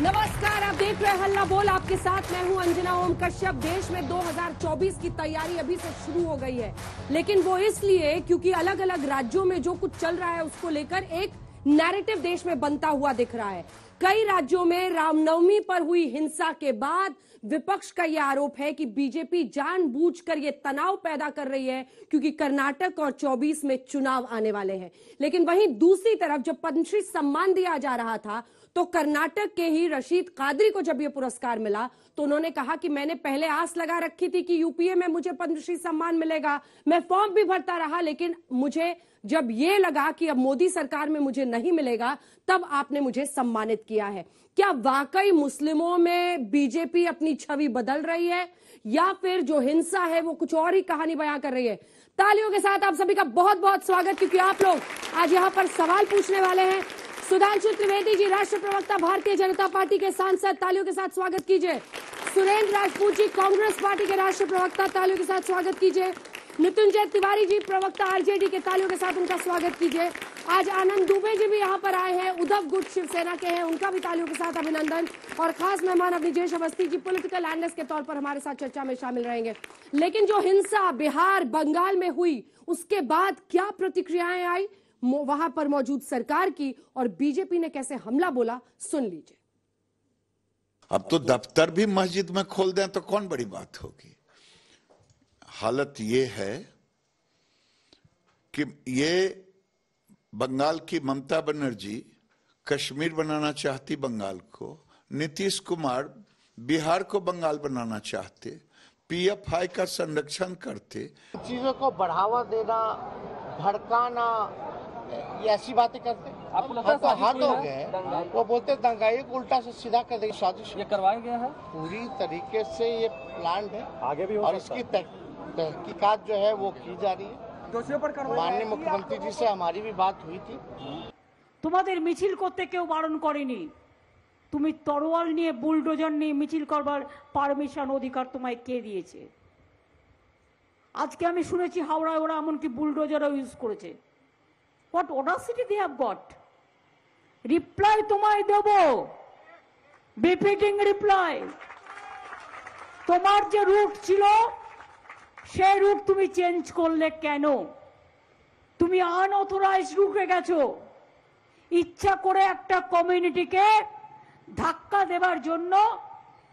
नमस्कार, आप देख रहे हैं हल्ला बोल। आपके साथ मैं हूं अंजना ओम कश्यप। देश में 2024 की तैयारी अभी से शुरू हो गई है, लेकिन वो इसलिए क्योंकि अलग अलग राज्यों में जो कुछ चल रहा है उसको लेकर एक नैरेटिव देश में बनता हुआ दिख रहा है। कई राज्यों में रामनवमी पर हुई हिंसा के बाद विपक्ष का यह आरोप है कि बीजेपी जानबूझकर ये तनाव पैदा कर रही है क्योंकि कर्नाटक और 24 में चुनाव आने वाले हैं। लेकिन वहीं दूसरी तरफ जब पद्मश्री सम्मान दिया जा रहा था तो कर्नाटक के ही रशीद कादरी को जब यह पुरस्कार मिला तो उन्होंने कहा कि मैंने पहले आस लगा रखी थी कि यूपीए में मुझे पद्मश्री सम्मान मिलेगा, मैं फॉर्म भी भरता रहा, लेकिन मुझे जब ये लगा कि अब मोदी सरकार में मुझे नहीं मिलेगा तब आपने मुझे सम्मानित किया है। क्या वाकई मुस्लिमों में बीजेपी अपनी छवि बदल रही है या फिर जो हिंसा है वो कुछ और ही कहानी बयां कर रही है? तालियों के साथ आप सभी का बहुत बहुत स्वागत, क्योंकि आप लोग आज यहां पर सवाल पूछने वाले हैं। सुधांशु त्रिवेदी जी, राष्ट्र प्रवक्ता भारतीय जनता पार्टी के सांसद, तालियों के साथ स्वागत कीजिए। सुरेंद्र राजपूत जी, कांग्रेस पार्टी के राष्ट्र प्रवक्ता, तालियों के साथ स्वागत कीजिए। नितिनजय तिवारी जी, प्रवक्ता आरजेडी के, तालियों के साथ उनका स्वागत कीजिए। आज आनंद दुबे जी भी यहाँ पर आए हैं, उद्धव गुट शिवसेना के हैं, उनका भी तालियों के साथ अभिनंदन। और खास मेहमान अभिजेश अवस्थी जी, पॉलिटिकल एनालिस्ट के तौर पर हमारे साथ चर्चा में शामिल रहेंगे। लेकिन जो हिंसा बिहार बंगाल में हुई उसके बाद क्या प्रतिक्रियाएं आई वहां पर मौजूद सरकार की, और बीजेपी ने कैसे हमला बोला, सुन लीजिए। अब तो दफ्तर भी मस्जिद में खोल दें तो कौन बड़ी बात होगी। हालत ये है कि ये बंगाल की ममता बनर्जी कश्मीर बनाना चाहती बंगाल को, नीतीश कुमार बिहार को बंगाल बनाना चाहते, पीएफआई का संरक्षण करते। चीजों को बढ़ावा देना, भड़काना, ये ऐसी बातें करते। आपको लगता है तो हाथ हो गए, वो बोलते दंगाई को उल्टा से सीधा कर देगी। साजिश ये करवाया गया है, पूरी तरीके से ये प्लान है, आगे भी हो और इसकी तहकीकात जो है वो की जा रही है। दोषियों पर माननीय मुख्यमंत्री जी से हमारी भी बात हुई थी। তোমাদের মিছিল করতে কেউ বারণ করেনি, তুমি তরোয়াল নিয়ে বুলডোজার নিয়ে মিছিল করবার পারমিশন অধিকার তোমায় কে দিয়েছে? আজকে আমি শুনেছি হাওড়ায় ওরা এমনকি বুলডোজারও ইউজ করেছে। What audacity they have got. Reply তোমায় দেব, বিপিটিং রিপ্লাই। তোমার যে রুট ছিল সেই রুট তুমি চেঞ্জ করলে কেন? তুমি আনঅথরাইজড রুটে গেছো, ইচ্ছা করে একটা কমিউনিটিকে ধাক্কা দেবার জন্য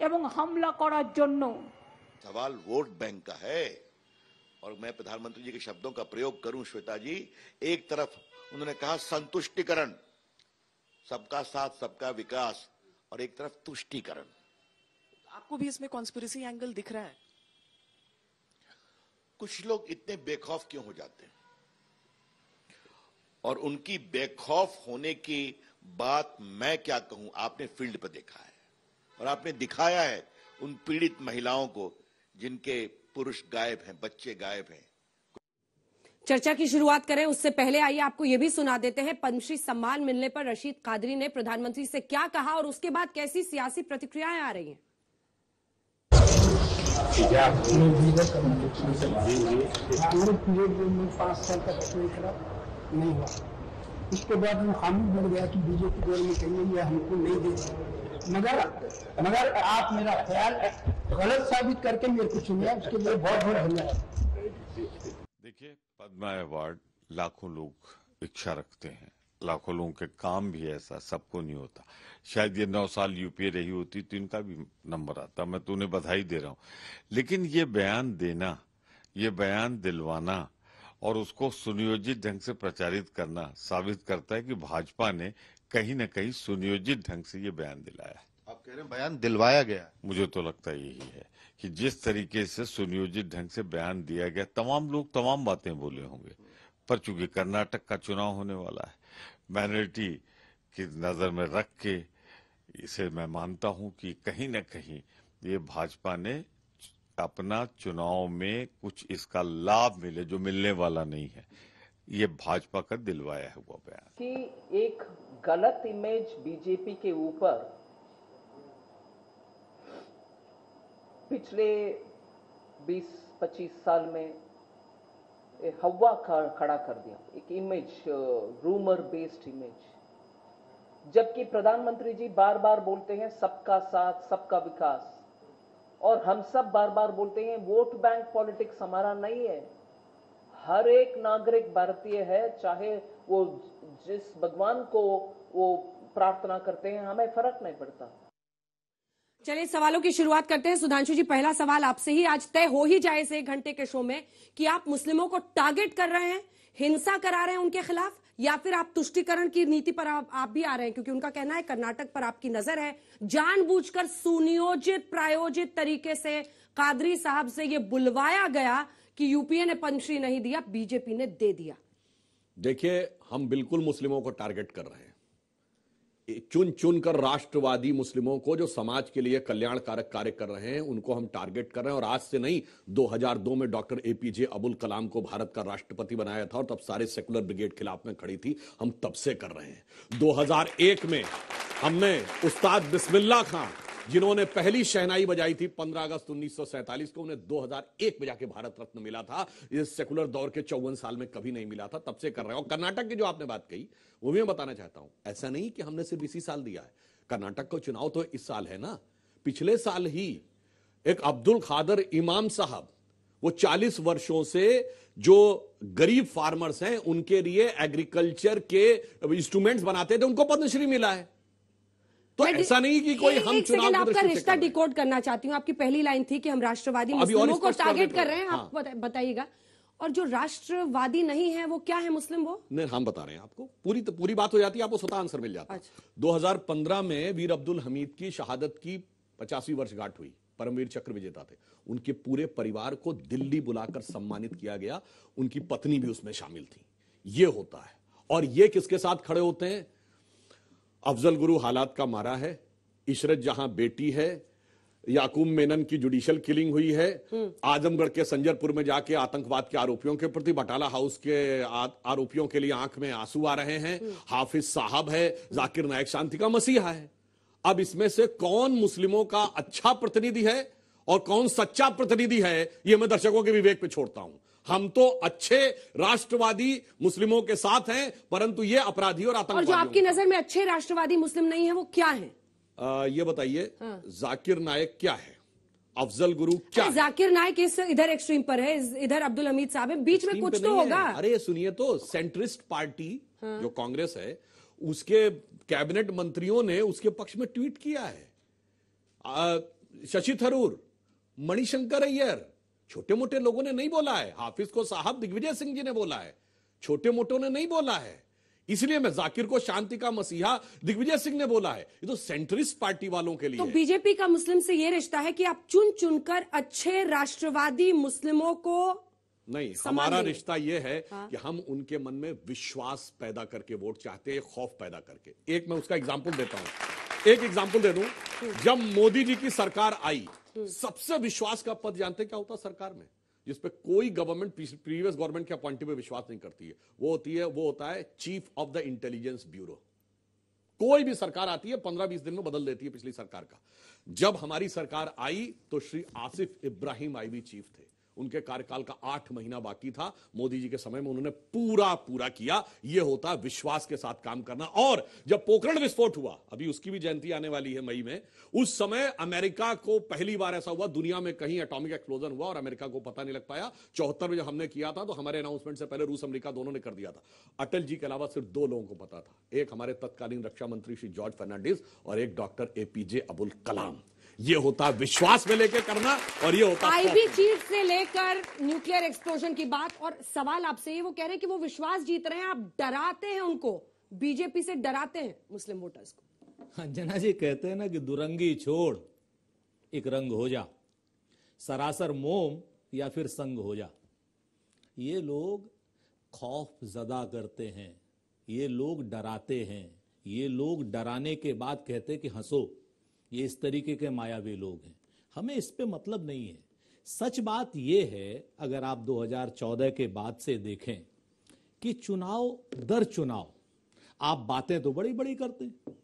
এবং হামলা করার জন্য। सवाल वोट बैंक का है, और मैं प्रधानमंत्री जी के शब्दों का प्रयोग करूं श्वेता जी, एक तरफ उन्होंने कहा संतुष्टिकरण, सबका साथ सबका विकास, और एक तरफ तुष्टिकरण। आपको भी इसमें कॉन्स्पिरेसी एंगल दिख रहा है? कुछ लोग इतने बेखौफ क्यों हो जाते हैं, और उनकी बेखौफ होने की बात मैं क्या कहूं, आपने फील्ड पर देखा है और आपने दिखाया है उन पीड़ित महिलाओं को जिनके पुरुष गायब हैं, बच्चे गायब हैं। चर्चा की शुरुआत करें उससे पहले आइए आपको यह भी सुना देते हैं पद्मश्री सम्मान मिलने पर रशीद कादरी ने प्रधानमंत्री से क्या कहा और उसके बाद कैसी सियासी प्रतिक्रियाएं आ रही हैं। नहीं हुआ, उसके बाद वो खामिश बढ़ गया कि बीजेपी गवर्नमेंट कहेंगे हमको नहीं दे, मगर आप मेरा ख्याल गलत साबित करके मेरे को चुनिया, उसके लिए बहुत बहुत धन्यवाद। देखिए, पद्मा अवार्ड लाखों लोग इच्छा रखते हैं, लाखों लोगों के काम भी ऐसा, सबको नहीं होता। शायद ये 9 साल यूपीए रही होती तो इनका भी नंबर आता, मैं तो उन्हें बधाई दे रहा हूं। लेकिन ये बयान देना, ये बयान दिलवाना और उसको सुनियोजित ढंग से प्रचारित करना साबित करता है कि भाजपा ने कहीं न कहीं सुनियोजित ढंग से ये बयान दिलाया है। आप कह रहे हैं बयान दिलवाया गया? मुझे तो लगता यही है कि जिस तरीके से सुनियोजित ढंग से बयान दिया गया, तमाम लोग तमाम बातें बोले होंगे, पर चूंकि कर्नाटक का चुनाव होने वाला है, माइनॉरिटी की नजर में रख के इसे मैं मानता हूं कि कहीं न कहीं ये भाजपा ने अपना चुनाव में कुछ इसका लाभ मिले जो मिलने वाला नहीं है, ये भाजपा का दिलवाया हुआ बयान। कि एक गलत इमेज बीजेपी के ऊपर पिछले 20-25 साल में हवा खड़ा कर दिया, एक इमेज, रूमर बेस्ड इमेज। जबकि प्रधानमंत्री जी बार बार बोलते हैं सबका साथ सबका विकास, और हम सब बार बार बोलते हैं वोट बैंक पॉलिटिक्स हमारा नहीं है। हर एक नागरिक भारतीय है, चाहे वो जिस भगवान को वो प्रार्थना करते हैं, हमें फर्क नहीं पड़ता। चलिए सवालों की शुरुआत करते हैं। सुधांशु जी, पहला सवाल आपसे ही आज तय हो ही जाए इस 1 घंटे के शो में कि आप मुस्लिमों को टारगेट कर रहे हैं, हिंसा करा रहे हैं उनके खिलाफ, या फिर आप तुष्टीकरण की नीति पर आप भी आ रहे हैं, क्योंकि उनका कहना है कर्नाटक पर आपकी नजर है, जानबूझकर सुनियोजित प्रायोजित तरीके से कादरी साहब से ये बुलवाया गया कि यूपीए ने पंचरी नहीं दिया, बीजेपी ने दे दिया। देखिए, हम बिल्कुल मुस्लिमों को टारगेट कर रहे हैं, चुन चुन कर राष्ट्रवादी मुस्लिमों को जो समाज के लिए कल्याणकारक कार्य कर रहे हैं उनको हम टारगेट कर रहे हैं। और आज से नहीं, 2002 में डॉक्टर एपीजे अबुल कलाम को भारत का राष्ट्रपति बनाया था और तब सारे सेकुलर ब्रिगेड खिलाफ में खड़ी थी, हम तब से कर रहे हैं। 2001 में हमने उस्ताद बिस्मिल्लाह खां, जिन्होंने पहली शहनाई बजाई थी 15 अगस्त 1947 को, उन्हें 2001 में जाके भारत रत्न मिला था। इस सेकुलर दौर के 54 साल में कभी नहीं मिला था, तब से कर रहे हैं। और कर्नाटक की जो आपने बात कही वो भी मैं बताना चाहता हूं, ऐसा नहीं कि हमने सिर्फ इसी साल दिया है। कर्नाटक का चुनाव तो इस साल है ना, पिछले साल ही एक अब्दुल खादर इमाम साहब, वो 40 वर्षों से जो गरीब फार्मर्स हैं उनके लिए एग्रीकल्चर के इंस्ट्रूमेंट्स बनाते थे, उनको पद्मश्री मिला है। तो ऐसा नहीं कि कोई हम चुनाव की आपका रिश्ता डिकोड करना चाहती हूँ। आपकी पहली लाइन थी कि हम राष्ट्रवादी मुस्लिमों को टारगेट कर रहे हैं, आप बताइएगा। और जो राष्ट्रवादी नहीं है वो क्या है मुस्लिम? वो नहीं, हम बता रहे हैं आपको, पूरी बात हो जाती है, आपको स्वतः आंसर मिल जाता है। 2015 में वीर अब्दुल हमीद की शहादत की 50वीं वर्षगांठ हुई, परमवीर चक्र विजेता थे। उनके पूरे परिवार को दिल्ली बुलाकर सम्मानित किया गया, उनकी पत्नी भी उसमें शामिल थी। ये होता है। और ये किसके साथ खड़े होते हैं? अफजल गुरु हालात का मारा है, इशरत जहां बेटी है, याकूब मेनन की जुडिशियल किलिंग हुई है, आजमगढ़ के संजरपुर में जाके आतंकवाद के आरोपियों के प्रति बटाला हाउस के आरोपियों के लिए आंख में आंसू आ रहे हैं, हाफिज साहब है, जाकिर नायक शांति का मसीहा है। अब इसमें से कौन मुस्लिमों का अच्छा प्रतिनिधि है और कौन सच्चा प्रतिनिधि है, यह मैं दर्शकों के विवेक पे छोड़ता हूं। हम तो अच्छे राष्ट्रवादी मुस्लिमों के साथ हैं, परंतु ये अपराधी और आतंकवादी। और जो आपकी नजर में अच्छे राष्ट्रवादी मुस्लिम नहीं है वो क्या है? ये बताइए, जाकिर नायक क्या है, अफजल गुरु क्या है? जाकिर नायक इस इधर एक्सट्रीम पर है, इधर अब्दुल हमीद साहब है, बीच में कुछ तो होगा। अरे सुनिए तो, सेंट्रिस्ट पार्टी जो कांग्रेस है, उसके कैबिनेट मंत्रियों ने उसके पक्ष में ट्वीट किया है। शशि थरूर, मणिशंकर अय्यर, छोटे मोटे लोगों ने नहीं बोला है। हाफिज को साहब दिग्विजय सिंह जी ने बोला है, छोटे मोटों ने नहीं बोला है। इसलिए मैं जाकिर को शांति का मसीहा दिग्विजय सिंह ने बोला है। ये तो सेंट्रिस्ट पार्टी वालों के लिए। तो बीजेपी का मुस्लिम से ये रिश्ता है कि आप चुन चुनकर अच्छे राष्ट्रवादी मुस्लिमों को नहीं, हमारा रिश्ता यह है कि हम उनके मन में विश्वास पैदा करके वोट चाहते हैं, खौफ पैदा करके। एक मैं उसका एग्जाम्पल देता हूं, एक एग्जाम्पल दे दूं। जब मोदी जी की सरकार आई, सबसे विश्वास का पद जानते क्या होता सरकार में, जिसपे कोई गवर्नमेंट प्रीवियस गवर्नमेंट के अपॉइंटेड पे विश्वास नहीं करती है? वो होता है chief of the intelligence bureau. कोई भी सरकार आती है 15-20 दिन में बदल देती है पिछली सरकार का। जब हमारी सरकार आई तो श्री आसिफ इब्राहिम आईवी चीफ थे, उनके कार्यकाल का 8 महीना बाकी था। मोदी जी के समय में उन्होंने पूरा किया। यह होता है विश्वास के साथ काम करना। और जब पोखरण विस्फोट हुआ, अभी उसकी भी जयंती आने वाली है मई में, उस समय अमेरिका को पहली बार ऐसा हुआ, दुनिया में कहीं एटॉमिक एक्सप्लोजन हुआ और अमेरिका को पता नहीं लग पाया। 74 में जब हमने किया था तो हमारे अनाउंसमेंट से पहले रूस अमेरिका दोनों ने कर दिया था। अटल जी के अलावा सिर्फ 2 लोगों को पता था, एक हमारे तत्कालीन रक्षा मंत्री श्री जॉर्ज फर्नांडिस और एक डॉक्टर एपीजे अब्दुल कलाम। ये होता विश्वास में लेकर करना, और ये होता आईबी चीफ से लेकर न्यूक्लियर एक्सप्लोजन की बात। और सवाल आपसे ये, वो कह रहे हैं कि वो विश्वास जीत रहे हैं, आप डराते हैं उनको, बीजेपी से डराते हैं मुस्लिम वोटर्स को। अंजना जी कहते हैं ना कि दुरंगी छोड़ एक रंग हो जा, सरासर मोम या फिर संग हो जा। ये लोग खौफ ज़दा करते हैं, ये लोग डराते हैं, ये लोग डराने के बाद कहते हैं कि हंसो। ये इस तरीके के मायावी लोग हैं, हमें इस पे मतलब नहीं है। सच बात यह है, अगर आप 2014 के बाद से देखें कि चुनाव दर चुनाव आप बातें तो बड़ी बड़ी करते हैं,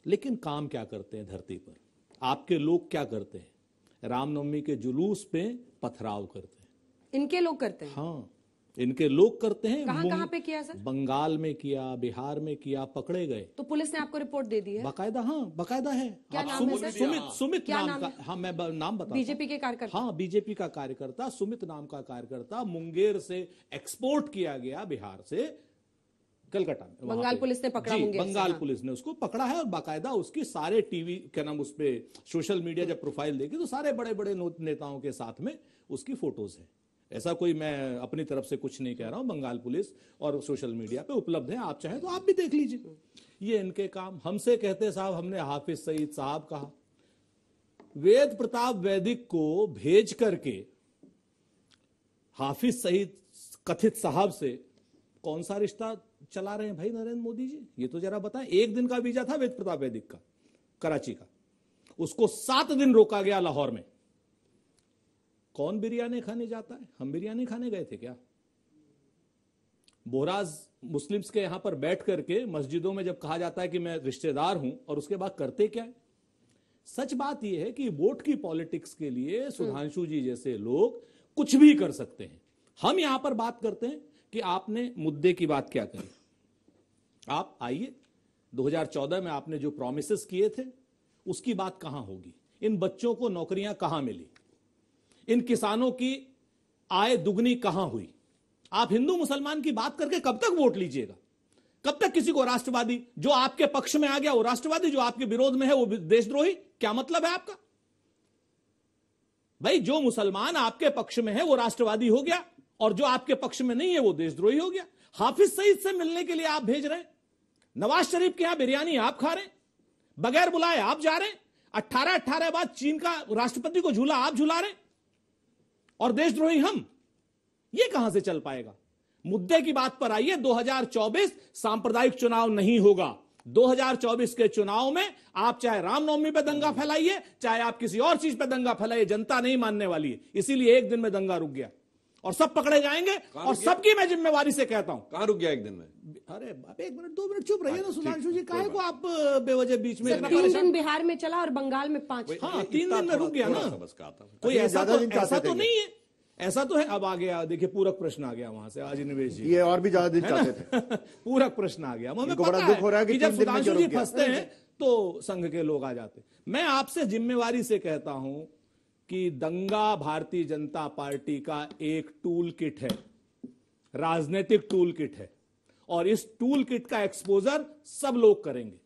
लेकिन काम क्या करते हैं धरती पर? आपके लोग क्या करते हैं? रामनवमी के जुलूस पे पथराव करते हैं, इनके लोग करते हैं। हाँ, इनके लोग करते हैं। कहां पे किया सर? बंगाल में किया, बिहार में किया, पकड़े गए। तो पुलिस ने आपको रिपोर्ट दे दी है? बाकायदा, हाँ बाकायदा है। क्या नाम है सर? सुमित नाम का, हाँ मैं नाम बता, बीजेपी के कार्यकर्ता? हाँ बीजेपी का कार्यकर्ता, सुमित नाम का कार्यकर्ता, मुंगेर से एक्सपोर्ट किया गया बिहार से कलकत्ता में। बंगाल पुलिस ने पकड़ा, बंगाल पुलिस ने उसको पकड़ा है और बाकायदा उसकी सारे टीवी क्या नाम, उस पे सोशल मीडिया जब प्रोफाइल देखी तो सारे बड़े बड़े नेताओं के साथ में उसकी फोटोज है। ऐसा कोई मैं अपनी तरफ से कुछ नहीं कह रहा हूं, बंगाल पुलिस और सोशल मीडिया पे उपलब्ध है, आप चाहें तो आप भी देख लीजिए। ये इनके काम। हमसे कहते साहब, हमने हाफिज सईद साहब कहा, वेद प्रताप वैदिक को भेज करके हाफिज सईद कथित साहब से कौन सा रिश्ता चला रहे हैं भाई नरेंद्र मोदी जी? ये तो जरा बताएं। 1 दिन का वीजा था वेद प्रताप वैदिक का, कराची का, उसको 7 दिन रोका गया लाहौर में। कौन बिरयानी खाने जाता है? हम बिरयानी खाने गए थे क्या? बोहराज मुस्लिम्स के यहां पर बैठ करके मस्जिदों में जब कहा जाता है कि मैं रिश्तेदार हूं, और उसके बाद करते क्या है? सच बात यह है कि वोट की पॉलिटिक्स के लिए सुधांशु जी जैसे लोग कुछ भी कर सकते हैं। हम यहां पर बात करते हैं कि आपने मुद्दे की बात क्या करी। आप आइए, 2014 में आपने जो प्रॉमिसेस किए थे उसकी बात कहां होगी? इन बच्चों को नौकरियां कहां मिली? इन किसानों की आय दुगनी कहां हुई? आप हिंदू मुसलमान की बात करके कब तक वोट लीजिएगा? कब तक किसी को राष्ट्रवादी, जो आपके पक्ष में आ गया वो राष्ट्रवादी, जो आपके विरोध में है वो देशद्रोही? क्या मतलब है आपका? भाई जो मुसलमान आपके पक्ष में है वो राष्ट्रवादी हो गया, और जो आपके पक्ष में नहीं है वो देशद्रोही हो गया। हाफिज सईद से मिलने के लिए आप भेज रहे हैं, नवाज शरीफ के यहां बिरयानी आप खा रहे हैं, बगैर बुलाए आप जा रहे हैं, 18 बाद चीन का राष्ट्रपति को झूला आप झुला रहे हैं, और देशद्रोही हम। यह कहां से चल पाएगा? मुद्दे की बात पर आइए। 2024 सांप्रदायिक चुनाव नहीं होगा। 2024 के चुनाव में आप चाहे रामनवमी पे दंगा फैलाइए, चाहे आप किसी और चीज पे दंगा फैलाइए, जनता नहीं मानने वाली है। इसीलिए 1 दिन में दंगा रुक गया और सब पकड़े जाएंगे, और सबकी मैं जिम्मेवारी से कहता हूं। कहां रुक गया 1 दिन में? अरे 1 मिनट 2 मिनट चुप रहिए ना सुधांशु जी, काहे को आप बेवजह बीच में? 3 दिन बिहार में चला और बंगाल में 5। हाँ 3 दिन में रुक गया ना। कोई ऐसा तो नहीं है, ऐसा तो है। अब आ गया, देखिए पूरक प्रश्न आ गया वहां से आज निवेश जी, ये और भी ज्यादा दिन चाहते थे। पूरक प्रश्न आ गया। मुझे बड़ा दुख हो रहा है कि जब सुधांशु जी फंसते हैं तो संघ के लोग आ जाते। मैं आपसे जिम्मेवारी से कहता हूं कि दंगा भारतीय जनता पार्टी का एक टूल किट है, राजनीतिक टूल किट है, और इस टूल किट का एक्सपोजर सब लोग करेंगे।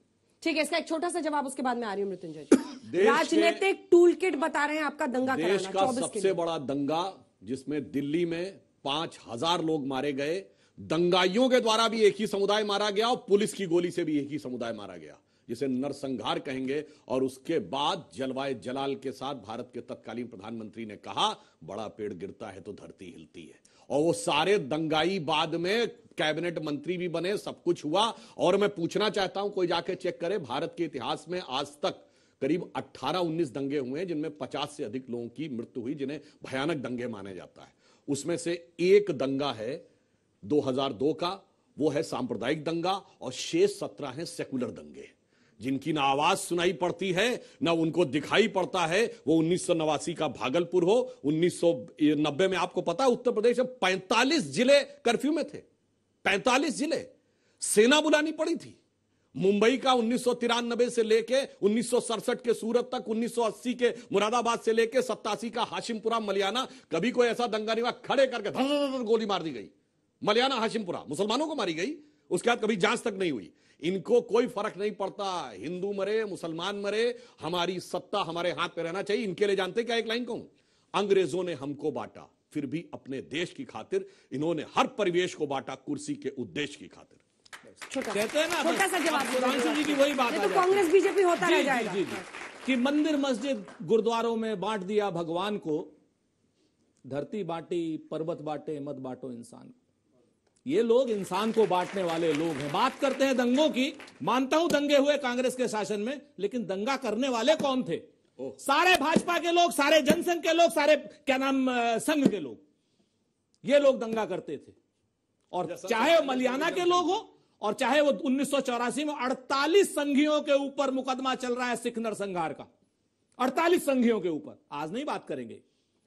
ठीक है, इसका एक छोटा सा जवाब उसके बाद में आ रही हूं मृत्युंजय जी। राजनीतिक टूल किट बता रहे हैं आपका दंगा कराना। देश का सबसे बड़ा दंगा, जिसमें दिल्ली में 5000 लोग मारे गए, दंगाइयों के द्वारा भी एक ही समुदाय मारा गया और पुलिस की गोली से भी एक ही समुदाय मारा गया, जिसे नरसंहार कहेंगे। और उसके बाद जलवाए जलाल के साथ भारत के तत्कालीन प्रधानमंत्री ने कहा, बड़ा पेड़ गिरता है तो धरती हिलती है। और वो सारे दंगाई बाद में कैबिनेट मंत्री भी बने, सब कुछ हुआ। और मैं पूछना चाहता हूं, कोई जाके चेक करे, भारत के इतिहास में आज तक करीब 18-19 दंगे हुए हैं, जिनमें 50 से अधिक लोगों की मृत्यु हुई, जिन्हें भयानक दंगे माने जाता है। उसमें से एक दंगा है 2002 का, वो है सांप्रदायिक दंगा, और शेष 17 हैं सेकुलर दंगे, जिनकी ना आवाज सुनाई पड़ती है ना उनको दिखाई पड़ता है। वो 1989 का भागलपुर हो, 1990 में आपको पता है उत्तर प्रदेश में 45 जिले कर्फ्यू में थे। 45 जिले सेना बुलानी पड़ी थी। मुंबई का 1993 से लेके 1967 के सूरत तक, 1980 के मुरादाबाद से लेके 87 का हाशिमपुरा मलियाना, कभी कोई ऐसा दंगा नहीं हुआ खड़े करके धड़ गोली मार दी गई। मलियाना हाशिमपुरा मुसलमानों को मारी गई, उसके बाद कभी जांच तक नहीं हुई। इनको कोई फर्क नहीं पड़ता, हिंदू मरे मुसलमान मरे, हमारी सत्ता हमारे हाथ पे रहना चाहिए। इनके लिए जानते क्या एक लाइन कहूं, अंग्रेजों ने हमको बांटा, फिर भी अपने देश की खातिर इन्होंने हर परिवेश को बांटा, कुर्सी के उद्देश्य की खातिर। कहते हैं ना, छोटा सा जवाब सुधांशु जी की वही बात है। तो कांग्रेस बीजेपी होता रह जाएगा कि मंदिर मस्जिद गुरुद्वारों में बांट दिया भगवान को, धरती बांटी पर्वत बांटे, मत बांटो इंसान। ये लोग इंसान को बांटने वाले लोग हैं। बात करते हैं दंगों की, मानता हूं दंगे हुए कांग्रेस के शासन में, लेकिन दंगा करने वाले कौन थे? सारे भाजपा के लोग, सारे जनसंघ के लोग, सारे क्या नाम संघ के लोग, ये लोग दंगा करते थे। और चाहे वो मलियाना के लोग हो, और चाहे वो 1984 में 48 संघियों के ऊपर मुकदमा चल रहा है सिख नरसंहार का, 48 संघियों के ऊपर। आज नहीं बात करेंगे,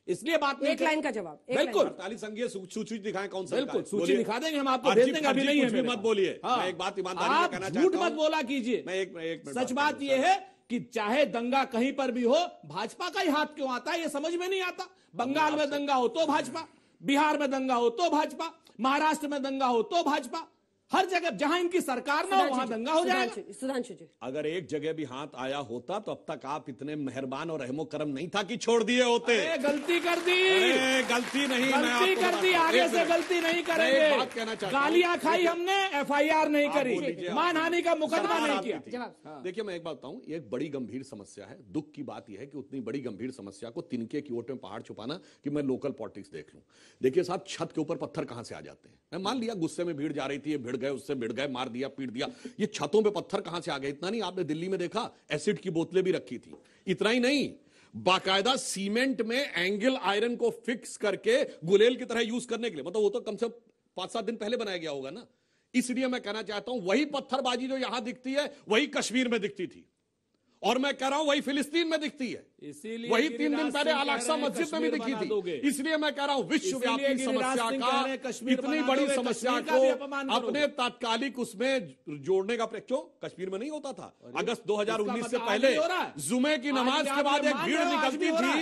इसलिए बात नहीं एक लाइन का जवाब, एक बिल्कुल 48 संघीय सूची दिखाएं कौन सा बिल्कुल है? सूची बोलिए। दिखा देंगे हम आपको, अर्जी- भेज देंगे, अभी अर्जी नहीं है कुछ भी मेरे मत पास। बोलिए। हाँ। मैं एक बात ईमानदारी से आप कहना झूठ चाहता मत हूं। बोला कीजिए। मैं एक मिनट सच बात यह है कि चाहे दंगा कहीं पर भी हो, भाजपा का ही हाथ क्यों आता है ये समझ में नहीं आता। बंगाल में दंगा हो तो भाजपा, बिहार में दंगा हो तो भाजपा, महाराष्ट्र में दंगा हो तो भाजपा, हर जगह जहां इनकी सरकार ना हो वहां दंगा हो जाएगा। सुधांशु जी, अगर एक जगह भी हाथ आया होता तो अब तक आप इतने मेहरबान और रहमो करम नहीं था कि छोड़ दिए होते। गलती कर दी, गलती नहीं, मैं गलती आपको कर दी, बताता हूं। आगे एक से मिनट। गलती नहीं मैं एक करेंगे। बात कहना चाहता हूं। गालियां खाई हमने, FIR नहीं आप बोल करी, लीजिए। मानहानि का मुकदमा नहीं आपकी किया। थी। देखिए मैं एक बात बताऊं, ये एक बड़ी गंभीर समस्या है। दुख की बात यह है कि उतनी बड़ी गंभीर समस्या को तिनके की ओट में पहाड़ छुपाना कि मैं लोकल पॉलिटिक्स देख लूं। देखिए साहब, छत के ऊपर पत्थर कहां से आ जाते हैं? मैं मान लिया गुस्से में भीड़ जा रही थी, ये भिड़ गए, उससे भिड़ गए, मार दिया, पीट दिया। ये छतों पे पत्थर कहां से आ गए? इतना नहीं, आपने दिल्ली में देखा एसिड की बोतलें भी रखी थी। इतना ही नहीं, बाकायदा सीमेंट में एंगल आयरन को फिक्स करके गुलेल की तरह यूज करने के लिए, मतलब वो तो कम से कम 5-7 दिन पहले बनाया गया होगा ना। इसलिए मैं कहना चाहता हूं, वही पत्थरबाजी जो यहां दिखती है वही कश्मीर में दिखती थी, और मैं कह रहा हूं वही फिलिस्तीन में दिखती है, इसीलिए वही 3 दिन गिरिराज पहले सिंह अल-अक्सा कह रहे हैं मस्जिद में भी कश्मीर दिखी बना थी। दोगे। इसलिए मैं कह रहा हूं विश्वव्यापी इसीलिए गिरिराज समस्या सिंह कह रहे हैं का, कश्मीर इतनी बना बड़ी दोगे, समस्या कश्मीर का भी अपमान को करोगे। अपने तात्कालिक उसमें जोड़ने का क्यों? कश्मीर में नहीं होता था। अगस्त 2019 से पहले जुमे की नमाज के बाद एक भीड़ निकलती थी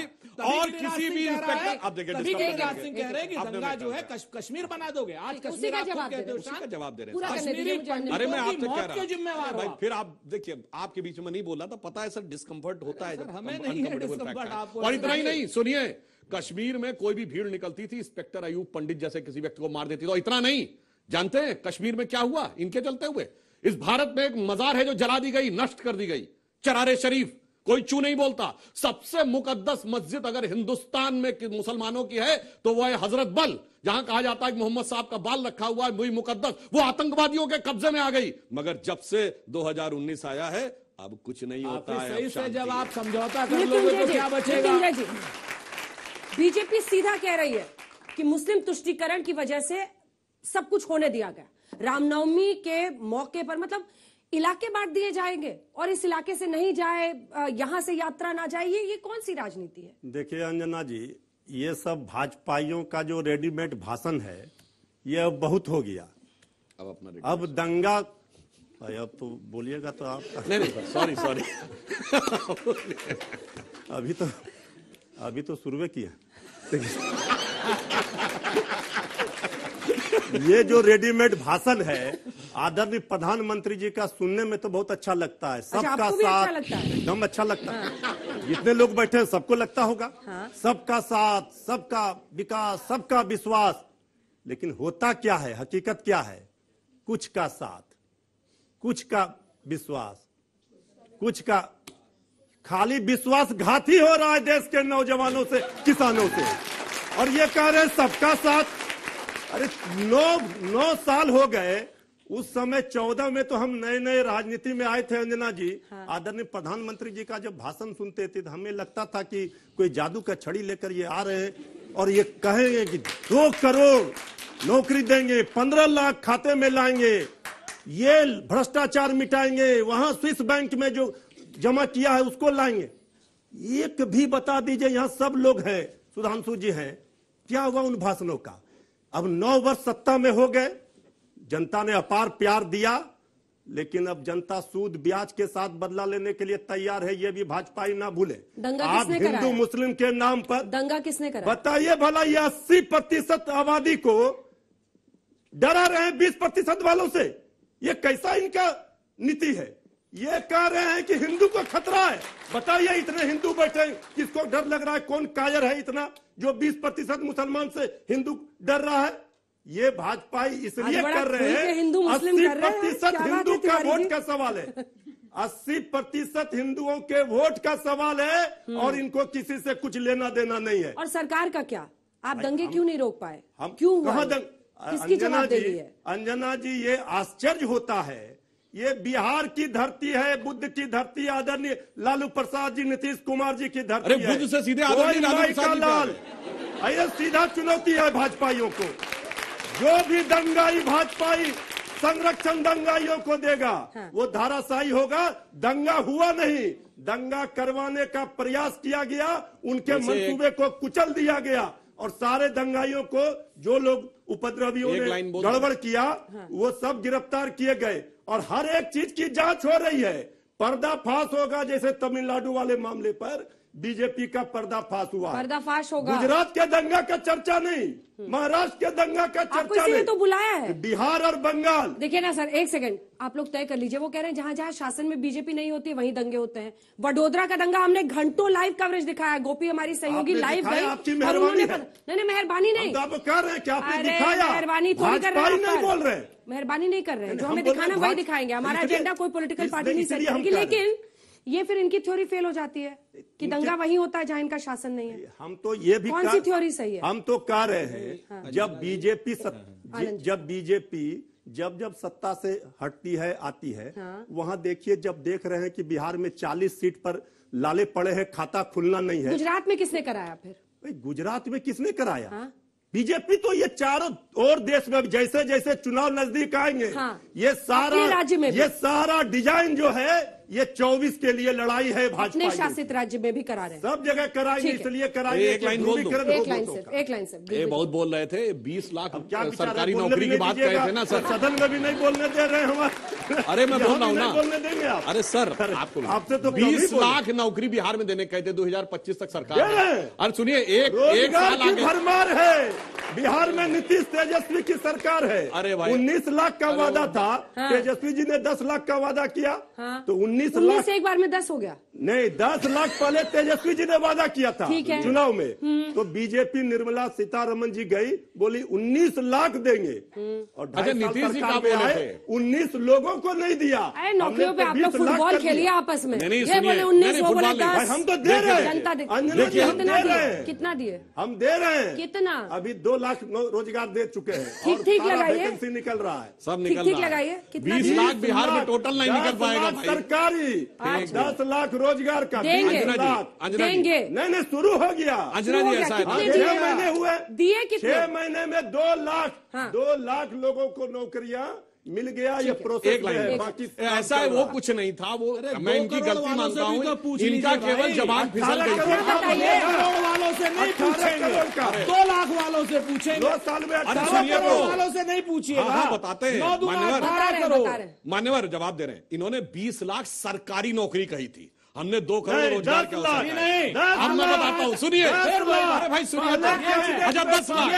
और किसी भी इंस्पेक्टर, अब देखिए गिरिराज सिंह कह रहे हैं कि दंगा जो है कश्मीर बना दोगे। आज कश्मीर आप खुद कहते हो, उसी का जवाब दे रहे पूरा हैं। करने दीजिए मुझे। अरे मैं आपसे कह मौत रहा के जिम्मेवार हूं भाई, हो आप। फिर आप देखिए, आपके बीच में नहीं बोला था, पता है सर डिस्कम्फर्ट होता है जब हमें नहीं है uncomfortable discomfort, fact है। आपको और इतना ही नहीं। नहीं, सुनिए, कश्मीर में कोई भी भीड़ निकलती थी, इंस्पेक्टर अयूब पंडित जैसे किसी व्यक्ति को मार देती थी। और इतना नहीं, जानते हैं कश्मीर में क्या हुआ इनके चलते हुए? इस भारत में एक मजार है जो जला दी गई, नष्ट कर दी गई, चरारे शरीफ। कोई चू नहीं बोलता। सबसे मुकद्दस मस्जिद अगर हिंदुस्तान में मुसलमानों की है तो वह है हजरत बल, जहां कहा जाता है कि मोहम्मद साहब का बाल रखा हुआ है, वही मुकद्दस, वो आतंकवादियों के कब्जे में आ गई। मगर जब से 2019 आया है, अब कुछ नहीं होता है। सही अब से शांति जब है। आप समझौता कर लोगे तो क्या बचेगा? बीजेपी सीधा कह रही है कि मुस्लिम तुष्टीकरण की वजह से सब कुछ होने दिया गया। रामनवमी के मौके पर मतलब इलाके बांट दिए जाएंगे और इस इलाके से नहीं जाए, यहां से यात्रा ना जाए, ये कौन सी राजनीति है? देखिए अंजना जी, ये सब भाजपाइयों का जो रेडीमेड भाषण है ये अब बहुत हो गया। अब अपना अब दंगा, अब तो बोलिएगा तो आप नहीं सॉरी अभी तो शुरू किया। ये जो रेडीमेड भाषण है आदरणीय प्रधानमंत्री जी का सुनने में तो बहुत अच्छा लगता है, सबका साथ एकदम अच्छा लगता है। जितने लोग बैठे हैं सबको लगता होगा सबका साथ, सबका विकास, सबका विश्वास। लेकिन होता क्या है, हकीकत क्या है? कुछ का साथ, कुछ का विश्वास, कुछ का खाली विश्वासघाती हो रहा है देश के नौजवानों से, किसानों से। और ये कह रहे हैं सबका साथ। अरे 9 साल हो गए, उस समय 14 में तो हम नए नए राजनीति में आए थे अंजना जी। आदरणीय प्रधानमंत्री जी का जब भाषण सुनते थे तो हमें लगता था कि कोई जादू का छड़ी लेकर ये आ रहे हैं और ये कहेंगे कि 2 करोड़ नौकरी देंगे, 15 लाख खाते में लाएंगे, ये भ्रष्टाचार मिटाएंगे, वहां स्विस बैंक में जो जमा किया है उसको लाएंगे। एक भी बता दीजिए, यहां सब लोग हैं, सुधांशु जी हैं, क्या हुआ उन भाषणों का? अब 9 वर्ष सत्ता में हो गए, जनता ने अपार प्यार दिया, लेकिन अब जनता सूद ब्याज के साथ बदला लेने के लिए तैयार है, ये भी भाजपाई ना भूले। आप हिंदू मुस्लिम के नाम पर दंगा किसने करा? बताइए भला, ये 80% आबादी को डरा रहे हैं 20% वालों से। ये कैसा इनका नीति है? ये कह रहे हैं कि हिंदू को खतरा है। बताइए, इतने हिंदू बैठे, किसको डर लग रहा है? कौन कायर है इतना जो 20% मुसलमान से हिंदू डर रहा है? ये भाजपाई इसलिए कर रहे हैं, 80% हिंदू का वोट का सवाल है। 80% हिंदुओं के वोट का सवाल है और इनको किसी से कुछ लेना देना नहीं है। और सरकार का क्या? आप दंगे क्यों नहीं रोक पाए? हम क्यों हुआ? किसकी जवाबदेही है? अंजना जी, ये आश्चर्य होता है। ये बिहार की धरती है, बुद्ध की धरती, आदरणीय लालू प्रसाद जी, नीतीश कुमार जी की धरती है। बुद्ध से सीधे आदरणीय लालू प्रसाद लाल, ये सीधा चुनौती है भाजपाइयों को। जो भी दंगाई भाजपाई संरक्षण दंगाइयों को देगा। वो धाराशाही होगा। दंगा हुआ नहीं, दंगा करवाने का प्रयास किया गया, उनके मंसूबे को कुचल दिया गया और सारे दंगाइयों को, जो लोग उपद्रवियों ने गड़बड़ किया, वो सब गिरफ्तार किए गए और हर एक चीज की जांच हो रही है। पर्दाफाश होगा, जैसे तमिलनाडु वाले मामले पर बीजेपी का पर्दाफाश हुआ, पर्दाफाश होगा। गुजरात के दंगा का चर्चा नहीं, महाराष्ट्र के दंगा का चर्चा नहीं, तो बुलाया है बिहार और बंगाल। देखिए ना सर, एक सेकंड आप लोग तय कर लीजिए। वो कह रहे हैं जहां जहां शासन में बीजेपी नहीं होती वहीं दंगे होते हैं। वडोदरा का दंगा हमने घंटों लाइव कवरेज दिखाया। गोपी हमारी सहयोगी लाइव गई और उन्होंने नहीं मेहरबानी नहीं कर रहे हैं क्या? मेहरबानी थोड़ी कर रहे हैं, बोल रहे हैं मेहरबानी नहीं कर रहे हैं। जो हमें दिखाना वही दिखाएंगे। हमारा एजेंडा कोई पॉलिटिकल पार्टी नहीं सेट करेगी। लेकिन ये फिर इनकी थ्योरी फेल हो जाती है कि दंगा वही होता है जहां इनका शासन नहीं है। हम तो ये भी कौन सी थ्योरी सही है? हम तो कह रहे हैं जब बीजेपी जब सत्ता से हटती है आती है, वहां देखिए, जब देख रहे हैं कि बिहार में 40 सीट पर लाले पड़े हैं, खाता खुलना नहीं है। गुजरात में किसने कराया? फिर गुजरात में किसने कराया? बीजेपी तो ये चारों और देश में जैसे जैसे चुनाव नजदीक आएंगे, ये सारा राज्य में ये सारा डिजाइन जो है ये 24 के लिए लड़ाई है। भाजपा अपने शासित राज्य में भी करा रहे हैं, सब जगह कराएंगे, इसलिए कराएंगे। एक लाइन सिर्फ ये बहुत बोल रहे थे 20 लाख सरकारी नौकरी की बात कहे थे ना सर। सदन में भी नहीं बोलने दे रहे हैं हमारे। अरे मैं बोल रहा हूँ ना, बोलने देंगे आप? अरे सर आपसे तो 20 लाख नौकरी बिहार में देने कहते 2025 तक सरकार। अरे सुनिए, एक साल आगे भरमार है बिहार में। नीतीश तेजस्वी की सरकार है। अरे भाई 19 लाख का वादा था, तेजस्वी जी ने 10 लाख का वादा किया, तो 19 लाख से एक बार में 10 हो गया। नहीं, 10 लाख पहले तेजस्वी जी ने वादा किया था चुनाव में। तो बीजेपी निर्मला सीतारमण जी गई, बोली 19 लाख देंगे और 2.5 साल सरकार में आए, 19 लोगों को नहीं दिया। नौकरियों पे आप लोग फुटबॉल खेलिए आपस में। ये बोले 19, वो बोले 10। हम तो दे रहे हैं, कितना दिए? हम दे रहे हैं। कितना? अभी 2 लाख रोजगार दे चुके हैं। ठीक लगाइए, वैकेंसी निकल रहा है, सब निकल रहा है। ठीक लगाइए। 20 लाख बिहार में टोटल नहीं निकल पाएगा भाई। सरकारी 10 लाख रोजगार का देंगे। नहीं शुरू हो गया। अंजना जी ऐसा है, 6 महीने हुए दिए कितने? 6 महीने में 2 लाख लोगों को नौकरियां मिल गया। ये प्रोसेस है, बाकी ऐसा है वो कुछ नहीं था। वो मैं इनकी गलती मानता हूँ, इनका केवल जवाब फिसल गई। करोड़ वालों से नहीं पूछेंगे, 2 लाख वालों से पूछेंगे। 2 साल में 18 करोड़ वालों से नहीं पूछिएगा। हाँ बताते हैं मान्यवर जवाब दे रहे हैं। इन्होंने 20 लाख सरकारी नौकरी कही थी, हमने 2 करोड़ रोजगार के अवसर नहीं। अब मैं बताता हूँ, सुनिए। अरे भाई सुनिए, अच्छा 10 लाख।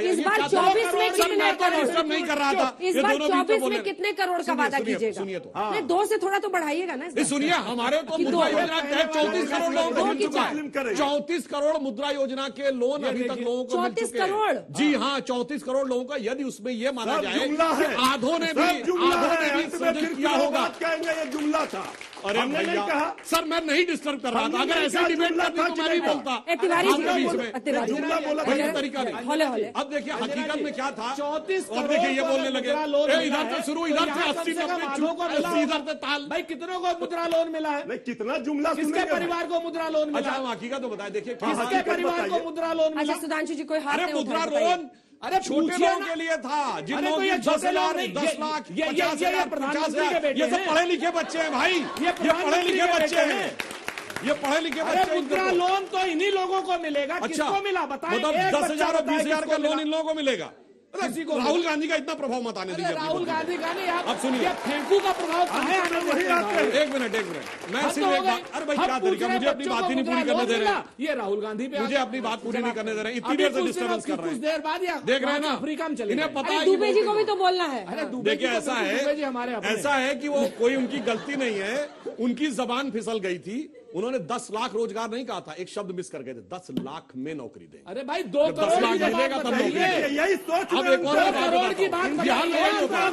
इस बार 24 में कितने करोड़ नहीं कर रहा था? इस बार 24 में कितने करोड़ का वादा कीजिएगा? सुनिए तो, 2 से थोड़ा तो बढ़ाइएगा ना। सुनिए, हमारे तो मुद्रा योजना के तहत 34 करोड़ लोगों को मिल चुका है। 34 करोड़ मुद्रा योजना के लोन अभी तक लोगों को मिल चुके हैं। 34 करोड़? जी हाँ, 34 करोड़ लोगों का। यदि उसमें ये माना जाए आधों ने भी सृजित किया होगा। ये जुमला था। अरे भैया सर, मैं नहीं डिस्टर्ब कर रहा था। अगर ऐसे डिबेट करती तो मैं भी बोलता। तरीका नहीं। अब देखिए हकीकत में क्या था। 34 अब देखिए ये बोलने लगे, इधर से शुरू, इधर से 80 इधर से ताल। भाई कितनों को मुद्रा लोन मिला है? कितना जुमला? किसके परिवार को मुद्रा लोन मिला? अच्छा हकीकत तो बताए। देखिए किसके परिवार को मुद्रा लोन मिला? सुधांशु जी कोई हाथ नहीं उठा। मुद्रा लोन अरे छोटे लोगों के लिए था, जिन लोगों की 10 लाख, 50 लाख, ये सब पढ़े लिखे बच्चे हैं भाई। ये पढ़े लिखे बच्चे हैं, ये पढ़े लिखे बच्चे। मुद्रा लोन तो इन्हीं लोगों को मिलेगा। किसको मिला बताएं? 10,000 और 20,000 का लोन इन लोगों को मिलेगा। राहुल गांधी का इतना प्रभाव मत आने दीजिए। राहुल गांधी का नहीं, अब सुनिए, फेंकू का प्रभाव एक मिनट मैं सिर्फ एक बात। अरे भाई क्या तरीका, मुझे अपनी बात ही नहीं पूरी करने दे रहे हैं। ये राहुल गांधी पे मुझे अपनी बात पूरी नहीं करने दे रहे हैं। इतनी देर से डिस्टर्बेंस कर रहे हैं। कुछ देर बाद देख रहे हैं ना, अफ्रीका में चले। इन्हें पता है दुबे जी को भी तो बोलना है। देखिए ऐसा है कि वो कोई उनकी गलती नहीं है, उनकी जबान फिसल गई थी। उन्होंने 10 लाख रोजगार नहीं कहा था, एक शब्द मिस कर गए थे। 10 लाख में नौकरी दें। अरे भाई 2 10 लाख मिलेगा तब नौकरी दें। यही सोच। अब एक और करोड़ की बात बिहार में वही होता है।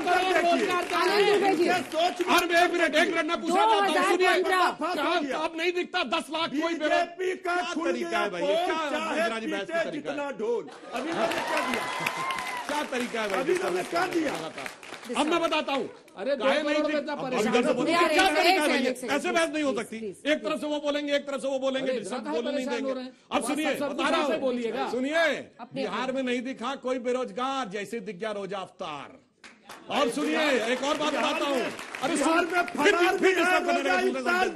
एक मिनट मैं पूछना चाहता हूँ, सुनिए। अब नहीं दिखता 10 लाख कोई बीजेपी का तरीका है भाई? क्या जितना ढोल अभी क्या तरीका है भाई? अभी क्या दिया? अब मैं बताता हूँ। अरे क्या तरीका है? ऐसे बहस नहीं हो सकती। एक तरफ से वो बोलेंगे, एक तरफ से वो बोलेंगे, बोलने नहीं देंगे। अब सुनिए, बोलिएगा। सुनिए, बिहार में नहीं दिखा कोई बेरोजगार, जैसे दिख गया रोजा अफ्तार। और सुनिए एक और बात बताता हूँ। अरे